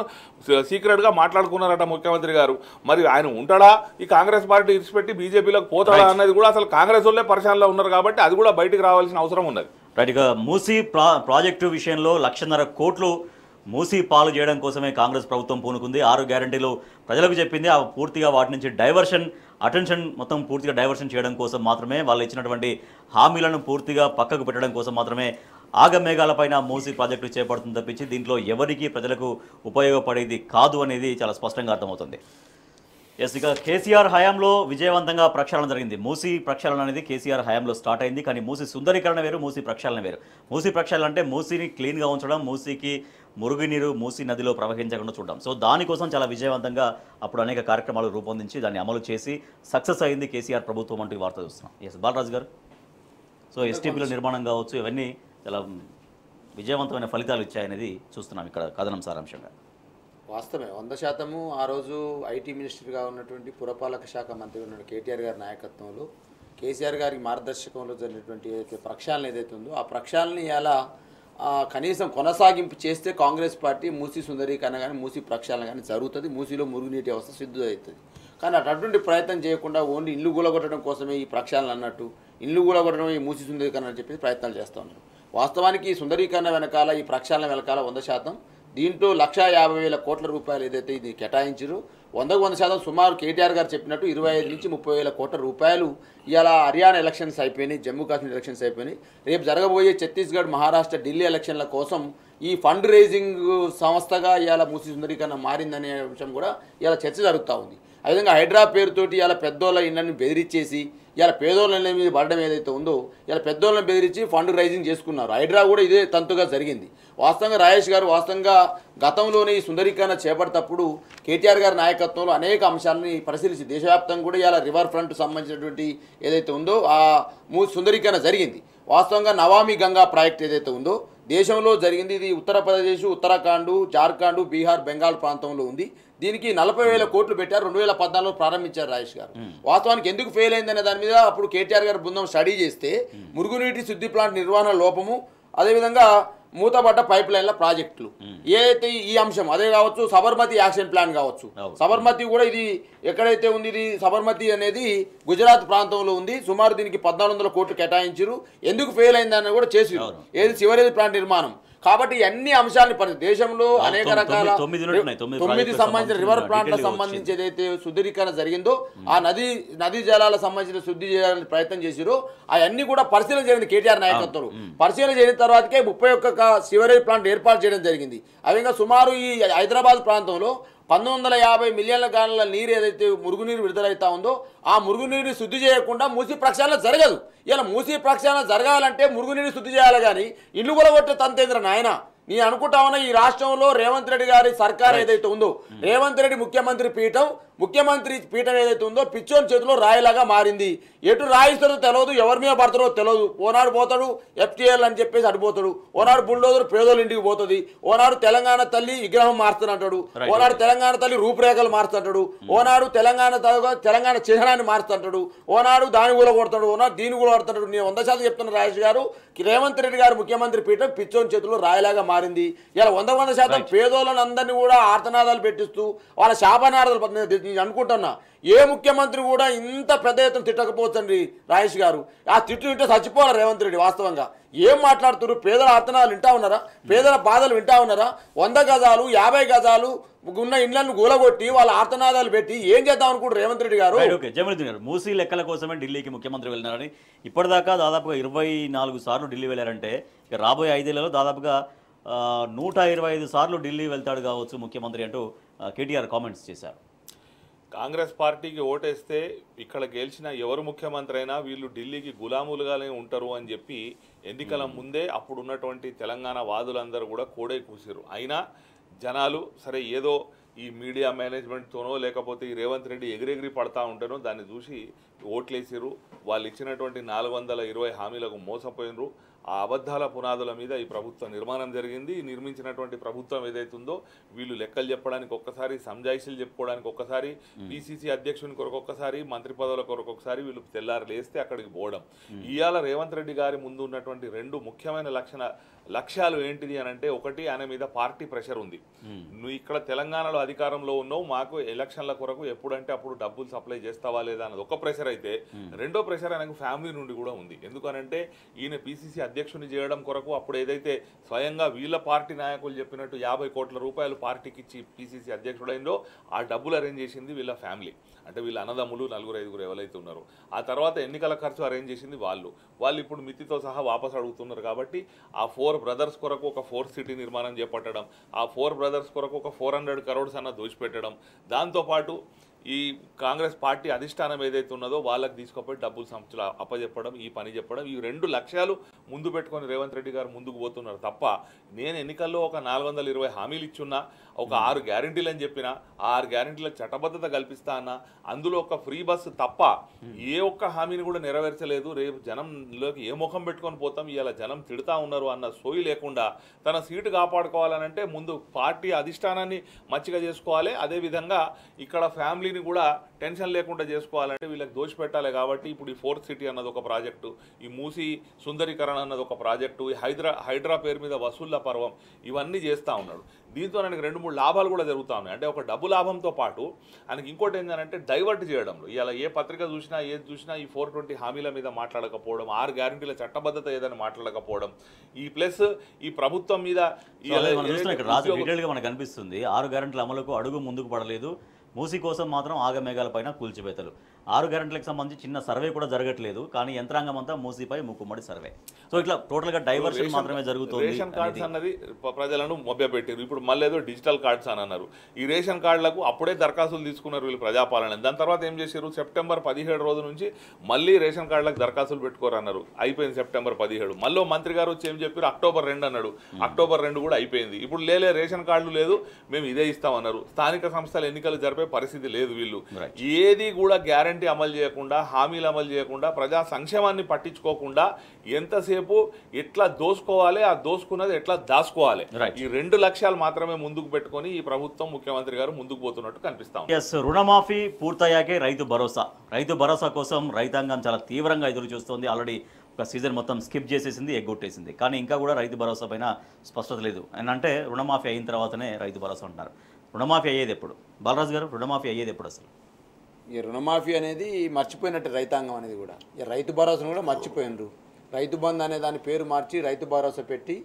సీక్రెట్ గా మాట్లాడుకున్నారట ముఖ్యమంత్రి గారు. మరి ఆయన ఉంటాడా, ఈ కాంగ్రెస్ పార్టీ ఇచ్చిపెట్టి బీజేపీలోకి పోతాడా అన్నది కూడా అసలు కాంగ్రెస్ వాళ్ళే పరిశానలో ఉన్నారు కాబట్టి అది కూడా బయటకు రావాల్సిన అవసరం ఉన్నది. రైట్. ఇక మూసీ ప్రాజెక్టు విషయంలో 1,50,000 కోట్లు మూసీ పాలు చేయడం కోసమే కాంగ్రెస్ ప్రభుత్వం పూనుకుంది. 6 గ్యారంటీలు ప్రజలకు చెప్పింది. ఆ పూర్తిగా వాటి నుంచి అటెన్షన్ మొత్తం పూర్తిగా డైవర్షన్ చేయడం కోసం మాత్రమే, వాళ్ళు ఇచ్చినటువంటి హామీలను పూర్తిగా పక్కకు పెట్టడం కోసం మాత్రమే ఆగమేఘాలపైన మూసీ ప్రాజెక్టు చేపడుతుంది తప్పించి దీంట్లో ఎవరికి ప్రజలకు ఉపయోగపడేది కాదు అనేది చాలా స్పష్టంగా అర్థమవుతుంది. ఎస్, ఇక కేసీఆర్ హయాంలో విజయవంతంగా ప్రక్షాళన జరిగింది. మూసీ ప్రక్షాళన అనేది కేసీఆర్ హయాంలో స్టార్ట్ అయింది. కానీ మూసీ సుందరీకరణ వేరు, మూసీ ప్రక్షాళన వేరు. మూసీ ప్రక్షాళన అంటే మూసీని క్లీన్గా ఉంచడం, మూసీకి మురుగునీరు మూసీ నదిలో ప్రవహించకుండా చూడడం. సో దానికోసం చాలా విజయవంతంగా అప్పుడు అనేక కార్యక్రమాలు రూపొందించి దాన్ని అమలు చేసి సక్సెస్ అయింది కేసీఆర్ ప్రభుత్వం అంటూ ఈ వార్త చూస్తున్నాం. ఎస్ బాలరాజు గారు, సో ఎస్టీపీల నిర్మాణం కావచ్చు, ఇవన్నీ చాలా విజయవంతమైన ఫలితాలు ఇచ్చాయనేది చూస్తున్నాం ఇక్కడ కథనం సారాంశంగా. వాస్తవమే 100% ఆ రోజు ఐటీ మినిస్టర్గా ఉన్నటువంటి పురపాలక శాఖ మంత్రి ఉన్న కేటీఆర్ గారి నాయకత్వంలో కేసీఆర్ గారి మార్గదర్శకంలో జరిగినటువంటి ఏదైతే ప్రక్షాళన ఏదైతే ఉందో ఆ ప్రక్షాళన ఇలా కనీసం కొనసాగింపు చేస్తే కాంగ్రెస్ పార్టీ మూసీ సుందరీకరణ కానీ మూసీ ప్రక్షాళన కానీ జరుగుతుంది, మూసీలో మురుగునీటి వ్యవస్థ సిద్ధం అవుతుంది. కానీ అటువంటి ప్రయత్నం చేయకుండా ఓన్లీ ఇల్లు కూలగొట్టడం కోసమే ఈ ప్రక్షాళన అన్నట్టు, ఇల్లు కూలగొట్టడం ఈ మూసీ సుందరీకరణ అని చెప్పి ప్రయత్నాలు చేస్తూ ఉన్నారు. వాస్తవానికి ఈ సుందరీకరణ వెనకాల, ఈ ప్రక్షాళన వెనకాల 100% దీంట్లో 1,50,000 కోట్ల రూపాయలు ఏదైతే ఇది కేటాయించారో 100% సుమారు కేటీఆర్ గారు చెప్పినట్టు 25 నుంచి 30,000 కోట్ల రూపాయలు ఇలా హర్యానా ఎలక్షన్స్ అయిపోయినాయి, జమ్మూ కాశ్మీర్ ఎలక్షన్స్ అయిపోయినాయి. రేపు జరగబోయే ఛత్తీస్గఢ్, మహారాష్ట్ర, ఢిల్లీ ఎలక్షన్ల కోసం ఈ ఫండ్ రైజింగ్ సంస్థగా ఇవాళ మూసీ సుందరీకరణ మారిందనే విషయం కూడా ఇలా చర్చ జరుగుతూ ఉంది. అదేవిధంగా హైడ్రా పేరుతోటి ఇలా పెద్దోళ్ళ ఇళ్ళని బెదిరించేసి ఇలా పేదోళ్ళ మీద పడడం ఏదైతే ఉందో ఇలా పెద్దోళ్ళని బెదిరించి ఫండ్ రైజింగ్ చేసుకున్నారు. హైడ్రా కూడా ఇదే తంతుగా జరిగింది. వాస్తవంగా రాజేష్ గారు వాస్తవంగా గతంలోనే ఈ సుందరీకరణ చేపడేటప్పుడు కేటీఆర్ గారి నాయకత్వంలో అనేక అంశాలని పరిశీలించి దేశవ్యాప్తంగా కూడా ఇలా రివర్ ఫ్రంట్ సంబంధించినటువంటి ఏదైతే ఉందో ఆ సుందరీకరణ జరిగింది. వాస్తవంగా నమామి గంగా ప్రాజెక్ట్ ఏదైతే ఉందో దేశంలో జరిగింది. ఇది ఉత్తరప్రదేశ్, ఉత్తరాఖండ్, జార్ఖండ్, బీహార్, బెంగాల్ ప్రాంతంలో ఉంది. దీనికి 40,000 కోట్లు పెట్టారు. 2014లో ప్రారంభించారు రాజేష్ గారు. వాస్తవానికి ఎందుకు ఫెయిల్ అయిందనే దాని మీద అప్పుడు కేటీఆర్ గారి బృందం స్టడీ చేస్తే మురుగునీటి శుద్ధి ప్లాంట్ నిర్వహణ లోపము, అదేవిధంగా మూతపడ్డ పైప్ లైన్ల ప్రాజెక్టులు ఏదైతే ఈ అంశం అదే కావచ్చు, సబర్మతి యాక్షన్ ప్లాన్ కావచ్చు. సబర్మతి కూడా ఇది ఎక్కడైతే ఉంది, ఇది సబర్మతి అనేది గుజరాత్ ప్రాంతంలో ఉంది. సుమారు దీనికి 1,400 కోట్లు కేటాయించారు. ఎందుకు ఫెయిల్ అయిందని కూడా చేసిరు. ఏది సివరేజ్ ప్లాంట్ నిర్మాణం. కాబట్టి అన్ని అంశాలను దేశంలో అనేక రకాల 9 సంబంధించిన రివర్ ప్లాంట్లకు సంబంధించి ఏదైతే శుద్ధీకరణ జరిగిందో ఆ నదీ జలాల సంబంధించిన శుద్ధి చేయాలని ప్రయత్నం చేసిరో అవన్నీ కూడా పరిశీలన జరిగింది కేటీఆర్ నాయకత్వంలో. పరిశీలన చేసిన తర్వాతకే 31 సివరేజ్ ప్లాంట్ ఏర్పాటు చేయడం జరిగింది. అదేవిధంగా సుమారు ఈ హైదరాబాద్ ప్రాంతంలో 1950 మిలియన్ల గానుల నీరు ఏదైతే మురుగునీరు విడుదలవుతా ఉందో ఆ మురుగునీరు శుద్ధి చేయకుండా మూసీ ప్రక్షాళన జరగదు. ఇలా మూసీ ప్రక్షాళన జరగాలంటే మురుగునీరు శుద్ధి చేయాలి. కానీ ఇల్లు కూడా కొట్టే తంతేంద్ర నాయన నేను అనుకుంటా ఉన్నా ఈ రాష్ట్రంలో రేవంత్ రెడ్డి గారి సర్కార్ ఏదైతే ఉందో, రేవంత్ రెడ్డి ముఖ్యమంత్రి పీఠం ఏదైతే ఉందో పిచ్చోని చేతిలో రాయిలాగా మారింది. ఎటు రాయిస్తారో తెలియదు, ఎవరి మీద పడతారో తెలియదు. ఓనాడు పోతాడు FTL అని చెప్పేసి అడిపోతాడు, ఓనాడు బుల్డోజర్ పేదోళ్ళ ఇంటికి పోతుంది, ఓనాడు తెలంగాణ తల్లి విగ్రహం మారుతానంటాడు, ఓనాడు తెలంగాణ తల్లి రూపురేఖలు మారుతుంటాడు, ఓనాడు తెలంగాణ చిహ్నాన్ని మారుతుంటాడు, ఓనాడు దాని కూడా కొడతాడు, ఓనాడు దీని కూడా కొడతాడు. నేను 100% చెప్తున్నా రాజేష్ గారు, రేవంత్ రెడ్డి గారు ముఖ్యమంత్రి పీఠం పిచ్చోని చేతిలో రాయిలాగా మారింది. ఇలా 100% పేదోళ్ళని అందరినీ కూడా ఆర్తనాదాలు పెట్టిస్తూ వాళ్ళ శాపనార్థాలు అనుకుంటున్నా. ఏ ముఖ్యమంత్రి కూడా ఇంత పెద్ద ఎత్తున తిట్టకపోవచ్చండి రాజేష్ గారు. ఆ తిట్టు వింటే చచ్చిపోవాలి రేవంత్ రెడ్డి. వాస్తవంగా ఏం మాట్లాడుతున్నారు? పేదల ఆర్తనాదాలు వింటా ఉన్నారా? పేదల బాధలు వింటా ఉన్నారా? 100 గజాలు 50 గజాలు ఉన్న ఇళ్లను గూలగొట్టి వాళ్ళ ఆర్తనాదాలు పెట్టి ఏం చేద్దాం అనుకుంటారు రేవంత్ రెడ్డి గారు? జమలుద్దీన్ గారు, మూసీ లెక్కల కోసమే ఢిల్లీకి ముఖ్యమంత్రి వెళ్ళినారని ఇప్పటిదాకా దాదాపుగా 24 సార్లు ఢిల్లీ వెళ్ళారంటే ఇక రాబోయే 5 ఏళ్లలో దాదాపుగా 125 సార్లు ఢిల్లీ వెళ్తాడు కావచ్చు ముఖ్యమంత్రి అంటూ కేటీఆర్ కామెంట్స్ చేశారు. కాంగ్రెస్ పార్టీకి ఓటేస్తే ఇక్కడ గెలిచిన ఎవరు ముఖ్యమంత్రి అయినా వీళ్ళు ఢిల్లీకి గులాములుగానే ఉంటారు అని చెప్పి ఎన్నికల ముందే అప్పుడు ఉన్నటువంటి తెలంగాణ వాదులందరూ కూడా కోడే కూసిరు. అయినా జనాలు సరే ఏదో ఈ మీడియా మేనేజ్మెంట్తోనో లేకపోతే ఈ రేవంత్ రెడ్డి ఎగిరెగిరి పడతా ఉంటేనో దాన్ని చూసి ఓట్లేసిరు. వాళ్ళు ఇచ్చినటువంటి 420 హామీలకు మోసపోయినరు. ఆ అబద్ధాల పునాదుల మీద ఈ ప్రభుత్వ నిర్మాణం జరిగింది. నిర్మించినటువంటి ప్రభుత్వం ఏదైతే ఉందో వీళ్ళు లెక్కలు చెప్పడానికి ఒక్కసారి, సంజాయిషీలు చెప్పుకోవడానికి ఒక్కసారి, PCC అధ్యక్షుని కొరకు ఒక్కసారి, మంత్రి పదవుల కొరకు ఒకసారి వీళ్ళు తెల్లారు లేస్తే అక్కడికి పోవడం. ఇవాళ రేవంత్ రెడ్డి గారి ముందు ఉన్నటువంటి 2 ముఖ్యమైన లక్ష్యాలు ఏంటిది అని అంటే, ఒకటి ఆయన మీద పార్టీ ప్రెషర్ ఉంది. నువ్వు ఇక్కడ తెలంగాణలో అధికారంలో ఉన్నావు, మాకు ఎలక్షన్ల కొరకు ఎప్పుడంటే అప్పుడు డబ్బులు సప్లై చేస్తావా లేదా అన్నది ఒక ప్రెషర్ అయితే, రెండో ప్రెషర్ ఆయనకు ఫ్యామిలీ నుండి కూడా ఉంది. ఎందుకనంటే ఈయన PCC అధ్యక్షుని చేయడం కొరకు అప్పుడు ఏదైతే స్వయంగా వీళ్ళ పార్టీ నాయకులు చెప్పినట్టు 50 కోట్ల రూపాయలు పార్టీకి ఇచ్చి PCC అధ్యక్షుడైందో ఆ డబ్బులు అరేంజ్ చేసింది వీళ్ళ ఫ్యామిలీ. అంటే వీళ్ళ అన్నదమ్ములు 4-5 ఎవరైతే ఉన్నారో. ఆ తర్వాత ఎన్నికల ఖర్చు అరేంజ్ చేసింది వాళ్ళు ఇప్పుడు మితితో సహా వాపసు అడుగుతున్నారు. కాబట్టి ఆ 4 బ్రదర్స్ కొరకు ఒక 4 సిటీ నిర్మాణం చేపట్టడం, ఆ 4 బ్రదర్స్ కొరకు ఒక 400 crores అన్న దోచిపెట్టడం, దాంతోపాటు ఈ కాంగ్రెస్ పార్టీ అధిష్టానం ఏదైతే ఉన్నదో వాళ్ళకి తీసుకుపోయి డబ్బులు సంస్థలు అప్పచెప్పడం, ఈ పని చెప్పడం, ఈ 2 లక్ష్యాలు ముందు పెట్టుకొని రేవంత్ రెడ్డి గారు ముందుకు పోతున్నారు తప్ప నేను ఎన్నికల్లో ఒక 420 హామీలు ఇచ్చున్నా, ఒక 6 గ్యారెంటీలు అని చెప్పినా, 6 గ్యారెంటీలకు చట్టబద్ధత కల్పిస్తా అన్న, అందులో ఒక ఫ్రీ బస్సు తప్ప ఏ ఒక్క హామీని కూడా నెరవేర్చలేదు. రేపు జనంలోకి ఏ ముఖం పెట్టుకొని పోతాం, ఇలా జనం తిడతా ఉన్నారు అన్న సోయి లేకుండా తన సీటు కాపాడుకోవాలనంటే ముందు పార్టీ అధిష్టానాన్ని మచ్చిగా చేసుకోవాలి. అదేవిధంగా ఇక్కడ ఫ్యామిలీని కూడా టెన్షన్ లేకుండా చేసుకోవాలంటే వీళ్ళకి దోషపెట్టాలి. కాబట్టి ఇప్పుడు ఈ 4th సిటీ అన్నది ఒక ప్రాజెక్టు, ఈ మూసి సుందరీకరణ అన్నది ఒక ప్రాజెక్టు, ఈ హైడ్రా పేరు మీద వసూళ్ల పర్వం, ఇవన్నీ చేస్తూ ఉన్నాడు. దీంతో ఆయనకు 2-3 లాభాలు కూడా జరుగుతూ ఉన్నాయి. అంటే ఒక డబ్బు లాభంతో పాటు ఆయనకి ఇంకోటి ఏంటంటే డైవర్ట్ చేయడంలో, ఇలా ఏ పత్రిక చూసినా ఏది చూసినా ఈ 420 హామీల మీద మాట్లాడకపోవడం, 6 గ్యారెంటీల చట్టబద్ధత ఏదని మాట్లాడకపోవడం, ఈ ప్లస్ ఈ ప్రభుత్వం మీద మనకు కనిపిస్తుంది 6 గ్యారెంటీల అమలుకు అడుగు ముందుకు పడలేదు. మూసీ కోసం మాత్రం ఆగమేఘాలపైన కూల్చివేతలు. 6 గ్యారెంటీలకు సంబంధించి చిన్న సర్వే కూడా జరగట్లేదు, కానీ యంత్రాంగం అంతా మూసీపై ముక్కుమ్మడి సర్వే. సో ఇట్లా టోటల్గా డైవర్షన్ మాత్రమే జరుగుతుంది. రేషన్ కార్డ్స్ అన్నది ప్రజలను మభ్యపెట్టారు. ఇప్పుడు మళ్ళీ ఏదో డిజిటల్ కార్డ్స్ అని అన్నారు. ఈ రేషన్ కార్డులకు అప్పుడే దరఖాస్తులు తీసుకున్నారు వీళ్ళు ప్రజాపాలన. దాని తర్వాత ఏం చేశారు, సెప్టెంబర్ 17 రోజు నుంచి మళ్ళీ రేషన్ కార్డులకు దరఖాస్తులు పెట్టుకోరన్నారు. అయిపోయింది సెప్టెంబర్ 17. మళ్ళీ మంత్రి గారు వచ్చి ఏం చెప్పారు, అక్టోబర్ 2 అన్నాడు. అక్టోబర్ 2 కూడా అయిపోయింది. ఇప్పుడు లేలే రేషన్ కార్డులు లేదు, మేము ఇదే ఇస్తామన్నారు. స్థానిక సంస్థల ఎన్నికలు జరిపే పరిస్థితి లేదు. వీళ్ళు ఏది కూడా గ్యారెంటీ అమలు చేయకుండా, హామీలు అమలు చేయకుండా, ప్రజా సంక్షేమాన్ని పట్టించుకోకుండా ఎంతసేపు ఎట్లా దోసుకోవాలి, ఆ దోసుకున్నది ఎట్లా దాచుకోవాలి, ఈ 2 లక్ష్యాలు మాత్రమే ముందుకు పెట్టుకొని ఈ ప్రభుత్వం, ముఖ్యమంత్రి గారు ముందుకు పోతున్నట్టు కనిపిస్తాం. రుణమాఫీ పూర్తయ్యాకే రైతు భరోసా కోసం రైతాంగం చాలా తీవ్రంగా ఎదురు చూస్తోంది. ఆల్రెడీ ఒక సీజన్ మొత్తం స్కిప్ చేసేసింది, ఎగ్గొట్టేసింది. కానీ ఇంకా కూడా రైతు భరోసా పైన స్పష్టత లేదు. అంటే రుణమాఫీ అయిన తర్వాతనే రైతు భరోసా అంటున్నారు. రుణమాఫీ అయ్యేది ఎప్పుడు బాలరాజు గారు? రుణమాఫీ అయ్యేది ఎప్పుడు అసలు? ఈ రుణమాఫీ అనేది మర్చిపోయినట్టు రైతాంగం అనేది కూడా, ఈ రైతు భరోసాను కూడా మర్చిపోయినరు. రైతు బంధు అనే దాని పేరు మార్చి రైతు భరోసా పెట్టి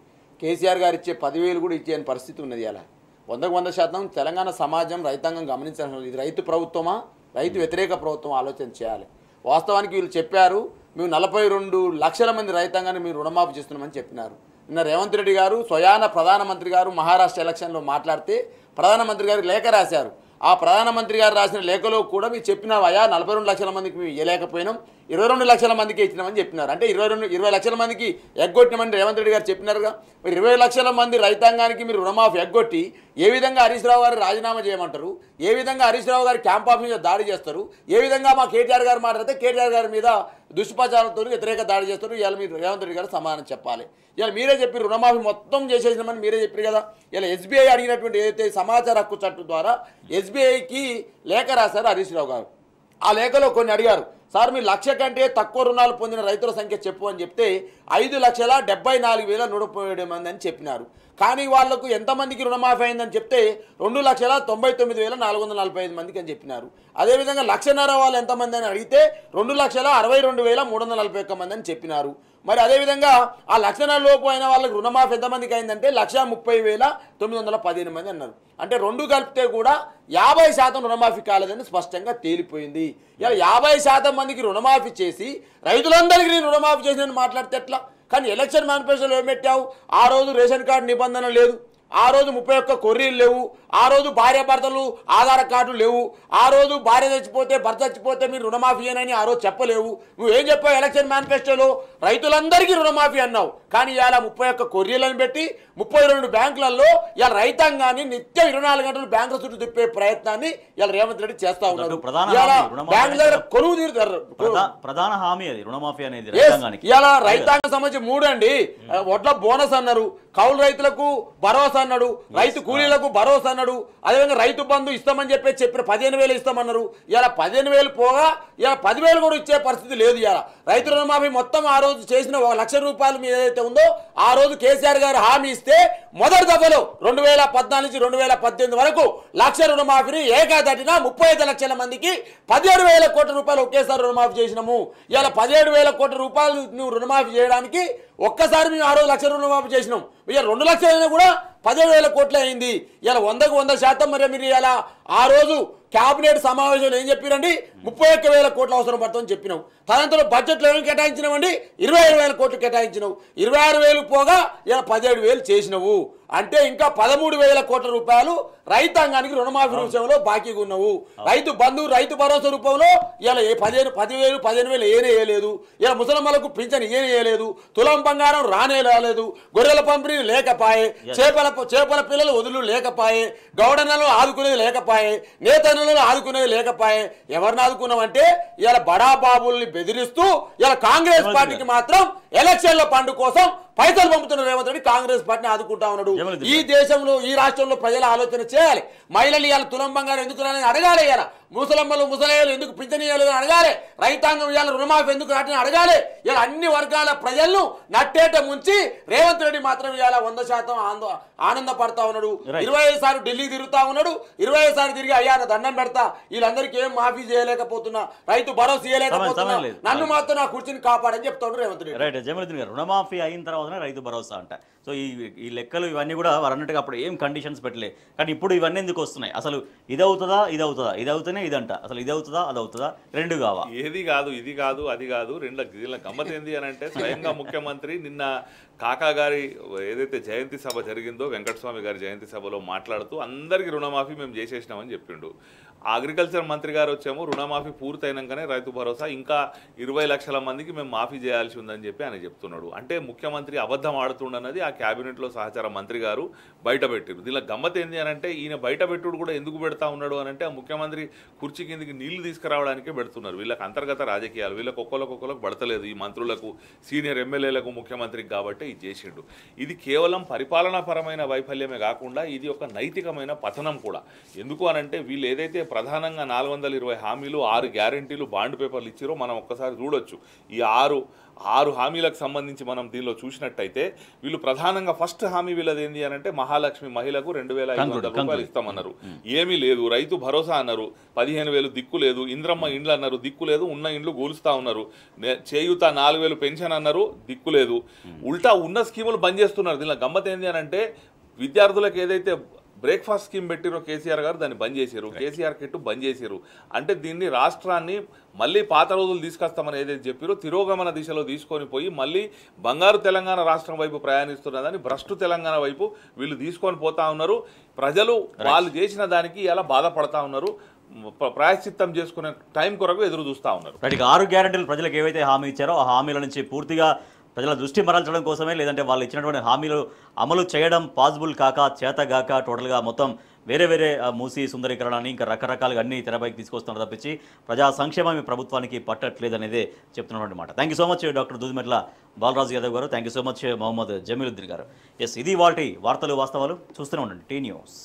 కేసీఆర్ గారు ఇచ్చే 10,000 కూడా ఇచ్చే పరిస్థితి ఉన్నది. అలా 100% తెలంగాణ సమాజం రైతాంగం గమనించాల్సిన, ఇది రైతు ప్రభుత్వమా రైతు వ్యతిరేక ప్రభుత్వం ఆలోచన చేయాలి. వాస్తవానికి వీళ్ళు చెప్పారు, మేము 42 లక్షల మంది రైతాంగాన్ని మీరు రుణమాఫీ చేస్తున్నామని చెప్పినారు. నిన్న రేవంత్ రెడ్డి గారు స్వయాన ప్రధానమంత్రి గారు మహారాష్ట్ర ఎలక్షన్లో మాట్లాడితే ప్రధానమంత్రి గారికి లేఖ రాశారు. ఆ ప్రధానమంత్రి గారు రాసిన లేఖలో కూడా మీరు చెప్పినారు, అయ్యా 42 లక్షల మందికి మేము ఇవ్వలేకపోయినాం, 22 లక్షల మందికి ఇచ్చినామని చెప్పినారు. అంటే 20 లక్షల మందికి ఎగ్గొట్టినామని రేవంత్ రెడ్డి గారు చెప్పినారుగా. మరి 20 లక్షల మంది రైతాంగానికి మీరు రుణమాఫీ ఎగ్గొట్టి ఏ విధంగా హరీష్ రావు గారు రాజీనామా చేయమంటారు, ఏ విధంగా హరీష్ రావు గారు క్యాంప్ ఆఫీస్ మీద దాడి చేస్తారు, ఏ విధంగా మా కేటీఆర్ గారు మాట్లాడితే కేటీఆర్ గారి మీద దుష్ప్రచారంతో వ్యతిరేక దాడి చేస్తారు. ఇవాళ మీరు రేవంత్ రెడ్డి గారు సమాధానం చెప్పాలి. ఇవాళ మీరే చెప్పి రుణమాఫీ మొత్తం చేసేసినామని మీరే చెప్పారు కదా. ఇలా ఎస్బీఐ అడిగినటువంటి ఏదైతే సమాచార హక్కు చట్టం ద్వారా ఎస్బీఐకి లేఖ రాశారు హరీష్ రావు గారు. ఆ లేఖలో కొన్ని అడిగారు, సార్ మీరు 1,00,000 కంటే తక్కువ రుణాలు పొందిన రైతుల సంఖ్య చెప్పు అని చెప్తే 5,74,137 మంది అని చెప్పినారు. కానీ వాళ్లకు ఎంతమందికి రుణమాఫీ అయిందని చెప్తే 2,99,445 మందికి అని చెప్పినారు. అదేవిధంగా 1,00,000 వాళ్ళు ఎంతమంది అని అడిగితే 2,62,341 మంది అని చెప్పినారు. మరి అదేవిధంగా ఆ 1,00,000 లోపు అయిన వాళ్ళకి రుణమాఫీ ఎంతమందికి అయిందంటే 1,30,915 మంది అన్నారు. అంటే 2 కలిపితే కూడా 50% రుణమాఫీ కాలేదని స్పష్టంగా తేలిపోయింది. ఇలా 50% మందికి రుణమాఫీ చేసి రైతులందరికీ రుణమాఫీ చేసినని మాట్లాడితే ఎట్లా? కానీ ఎలక్షన్ మేనిఫెస్టోలో ఏం పెట్టావు? ఆ రోజు రేషన్ కార్డు నిబంధన లేదు, ఆ రోజు 31 కొర్రీలు లేవు, ఆ రోజు భార్యాభర్తలు ఆధార్ కార్డులు లేవు, ఆ రోజు భార్య చచ్చిపోతే భర్త చచ్చిపోతే మీరు రుణమాఫీ అని ఆ రోజు చెప్పలేవు. నువ్వేం చెప్పావు ఎలక్షన్ మేనిఫెస్టోలో? రైతులందరికీ రుణమాఫీ అన్నావు. కానీ ఇవాళ 31 కొర్రీలను పెట్టి 32 బ్యాంకులలో ఇవాళ రైతాంగాన్ని నిత్యం 24 గంటలు బ్యాంకుల చుట్టూ తిప్పే ప్రయత్నాన్ని ఇవాళ రేవంత్ రెడ్డి చేస్తా ఉన్నారు. బ్యాంకు దగ్గర కొనుగోలు తీరుతారు. ప్రధాన హామీ అది రుణమాఫీ అనేది. ఇవాళ రైతాంగం సంబంధించి 3 అండి. వడ్ల బోనస్ అన్నారు, కౌలు రైతులకు భరోసా అన్నాడు, రైతు కూలీలకు భరోసా అన్నాడు, అదేవిధంగా రైతు బంధు ఇస్తామని చెప్పిన 15,000 ఇస్తామన్నారు. ఇలా 15,000 పోగా ఇలా 10,000 కూడా ఇచ్చే పరిస్థితి లేదు. ఇలా రైతు రుణమాఫీ మొత్తం ఆ రోజు చేసిన 1,00,000 రూపాయలు మీద ఏదైతే ఉందో ఆ రోజు కేసీఆర్ గారు హామీ ఇస్తే మొదటి దఫలో 2014 నుంచి 2018 వరకు 1,00,000 రుణమాఫీని ఏకాదటిన 35 లక్షల మందికి 17,000 కోట్ల రూపాయలు ఒకేసారి రుణమాఫీ చేసినాము. ఇలా 17,000 కోట్ల రూపాయలు నువ్వు రుణమాఫీ చేయడానికి ఒక్కసారి మేము ఆ రోజు 1,00,000 రుణమాఫీ చేసినాం. ఇక 2 లక్షలైనా కూడా 17,000 కోట్లే అయింది. ఇలా 100కు 100% మరి మీరు ఇలా ఆ రోజు క్యాబినెట్ సమావేశంలో ఏం చెప్పారండి? 31,000 కోట్లు అవసరం పడుతుందని చెప్పినాం. తదనంతరం బడ్జెట్లో ఏమి కేటాయించినామండి? 27,000 కోట్లు కేటాయించినావు. 26,000 పోగా ఇలా 17,000 చేసినావు. అంటే ఇంకా 13,000 కోట్ల రూపాయలు రైతాంగానికి రుణమాఫీ విషయంలో బాకీగా ఉన్నావు. రైతు బంధు రైతు భరోసా రూపంలో ఇలా 15,000 ఏనే వేయలేదు. ఇలా ముసలమ్మలకు పింఛన్ ఏనే వేయలేదు. తులం బంగారం రానే రాలేదు. గొర్రెల పంపిణీ లేకపాయే, చేపల పిల్లలు వదులు లేకపాయే, గౌడనలు ఆదుకునేది లేకపాయే, నేతన్నలను ఆదుకునేది లేకపాయే. ఎవరిని ఆదుకున్నామంటే ఇలా బడాబాబుల్ని బెదిరిస్తూ ఇలా కాంగ్రెస్ పార్టీకి మాత్రం ఎలక్షన్ల పండు కోసం పైసలు పంపుతున్న రేవంత్ రెడ్డి కాంగ్రెస్ పార్టీని ఆదుకుంటా ఉన్నాడు. ఈ దేశంలో ఈ రాష్ట్రంలో ప్రజలు ఆలోచన చేయాలి. మహిళలు ఇవాళ తులం బంగారం ఎందుకు అడగాలి, ఇవాళ ముసలమ్మలు ముసలయ్యలు ఎందుకు పింఛనీయాలని అడగాలి, రైతాంగం ఇవాళ రుణమాఫీ ఎందుకు రాటని అడగాలి. ఇలా అన్ని వర్గాల ప్రజలను నట్టేట ముంచి రేవంత్ రెడ్డి మాత్రం ఇవాళ 100% ఆనందపడతా ఉన్నాడు. 25 సార్లు ఢిల్లీ తిరుగుతా ఉన్నాడు. 25 సార్లు తిరిగి అయ్యా దండం పెడతా, వీళ్ళందరికీ ఏం మాఫీ చేయలేకపోతున్నా, రైతు భరోసా చేయలేకపోతున్నా, నన్ను మాత్రం నా కూర్చుని కాపాడని చెప్తాడు రేవంత్ రెడ్డి. రైట్ జమలుద్దీన్ గారు, రుణమాఫీ అయిన తర్వాతనే రైతు భరోసా అంట. సో ఈ లెక్కలు ఇవన్నీ కూడా వారు అన్నట్టుగా అప్పుడు ఏం కండిషన్స్ పెట్టలే, కానీ ఇప్పుడు ఇవన్నీ ఎందుకు వస్తున్నాయి? అసలు ఇది అవుతుందా ఇది అవుతూనే ఇదంట, అసలు ఇది అవుతుందా అది అవుతుందా, రెండు కావా? ఏది కాదు ఇది కాదు అది కాదు, దీనిలో గమ్మత్ ఏంది అని అంటే స్వయంగా ముఖ్యమంత్రి నిన్న కాకా గారి ఏదైతే జయంతి సభ జరిగిందో వెంకటస్వామి గారి జయంతి సభలో మాట్లాడుతూ అందరికీ రుణమాఫీ మేము చేసేసినామని చెప్పిండు. అగ్రికల్చర్ మంత్రి గారు వచ్చేమో రుణమాఫీ పూర్తయినాకనే రైతు భరోసా ఇంకా 20 లక్షల మందికి మేము మాఫీ చేయాల్సి ఉందని చెప్పి ఆయన చెప్తున్నాడు. అంటే ముఖ్యమంత్రి అబద్ధం ఆడుతుండన్నది ఆ క్యాబినెట్లో సహచార మంత్రి గారు బయటపెట్టారు. దీనిలో గమ్మత్ ఏంది అని అంటే ఈయన బయటపెట్టుడు కూడా ఎందుకు పెడతా ఉన్నాడు అని అంటే ఆ ముఖ్యమంత్రి కుర్చీ కిందికి నీళ్లు తీసుకురావడానికే పెడుతున్నారు. వీళ్ళకి అంతర్గత రాజకీయాలు, వీళ్ళకి ఒక్కొక్కరికి పడతలేదు, ఈ మంత్రులకు సీనియర్ ఎమ్మెల్యేలకు ముఖ్యమంత్రికి కాబట్టి ఇది చేసిండు. ఇది కేవలం పరిపాలనాపరమైన వైఫల్యమే కాకుండా ఇది ఒక నైతికమైన పతనం కూడా. ఎందుకు అనంటే వీళ్ళు ఏదైతే ప్రధానంగా 420 హామీలు 6 గ్యారెంటీలు బాండ్ పేపర్లు ఇచ్చారో మనం ఒక్కసారి చూడొచ్చు. ఈ ఆరు హామీలకు సంబంధించి మనం దీనిలో చూసినట్టయితే వీళ్ళు ప్రధానంగా ఫస్ట్ హామీ వీళ్ళది ఏంది అని అంటే మహాలక్ష్మి మహిళకు 2,500 రూపాయలు ఇస్తామన్నారు. ఏమీ లేదు. రైతు భరోసా అన్నారు, 15,000 దిక్కు లేదు. ఇంద్రమ్మ ఇండ్లు అన్నారు, దిక్కు లేదు. ఉన్న ఇండ్లు కూలుస్తా ఉన్నారు. చేయూత 4,000 పెన్షన్ అన్నారు, దిక్కు లేదు. ఉల్టా ఉన్న స్కీములు బంద్ చేస్తున్నారు. దీనిలో గమ్మత్ ఏంది అని అంటే విద్యార్థులకు ఏదైతే బ్రేక్ఫాస్ట్ స్కీమ్ పెట్టిరో కేసీఆర్ గారు దాన్ని బంద్ చేశారు. కేసీఆర్ కిట్టు బంద్ చేశారు. అంటే దీన్ని రాష్ట్రాన్ని మళ్ళీ పాత రోజులు తీసుకొస్తామని ఏదైతే చెప్పారో తిరోగమన దిశలో తీసుకొని పోయి మళ్ళీ బంగారు తెలంగాణ రాష్ట్రం వైపు ప్రయాణిస్తున్నదని భ్రష్టు తెలంగాణ వైపు వీళ్ళు తీసుకొని పోతా ఉన్నారు. ప్రజలు వాళ్ళు చేసిన దానికి ఎలా బాధపడతా ఉన్నారు, ప్రాయశ్చిత్తం చేసుకునే టైం కొరకు ఎదురు చూస్తూ ఉన్నారు. 6 గ్యారెంటీలు ప్రజలకు ఏవైతే హామీ ఇచ్చారో ఆ హామీల నుంచి పూర్తిగా ప్రజల దృష్టి మరల్చడం కోసమే, లేదంటే వాళ్ళు ఇచ్చినటువంటి హామీలు అమలు చేయడం పాసిబుల్ కాక చేతగాక టోటల్గా మొత్తం వేరే మూసి సుందరీకరణ అని ఇంకా రకరకాలుగా అన్ని తెరపైకి తీసుకొస్తున్నారు తప్పించి ప్రజా సంక్షేమం ఈ ప్రభుత్వానికి పట్టట్లేదు అనేదే చెప్తున్నటువంటి మాట. Thank you so much doctor Dudimetla Balaraju Yadav గారు. Thank you so much Mohammed Jamiluddin గారు. ఎస్, ఇది వాటి వార్తలు వాస్తవాలు. చూస్తూనే ఉండండి టీ న్యూస్.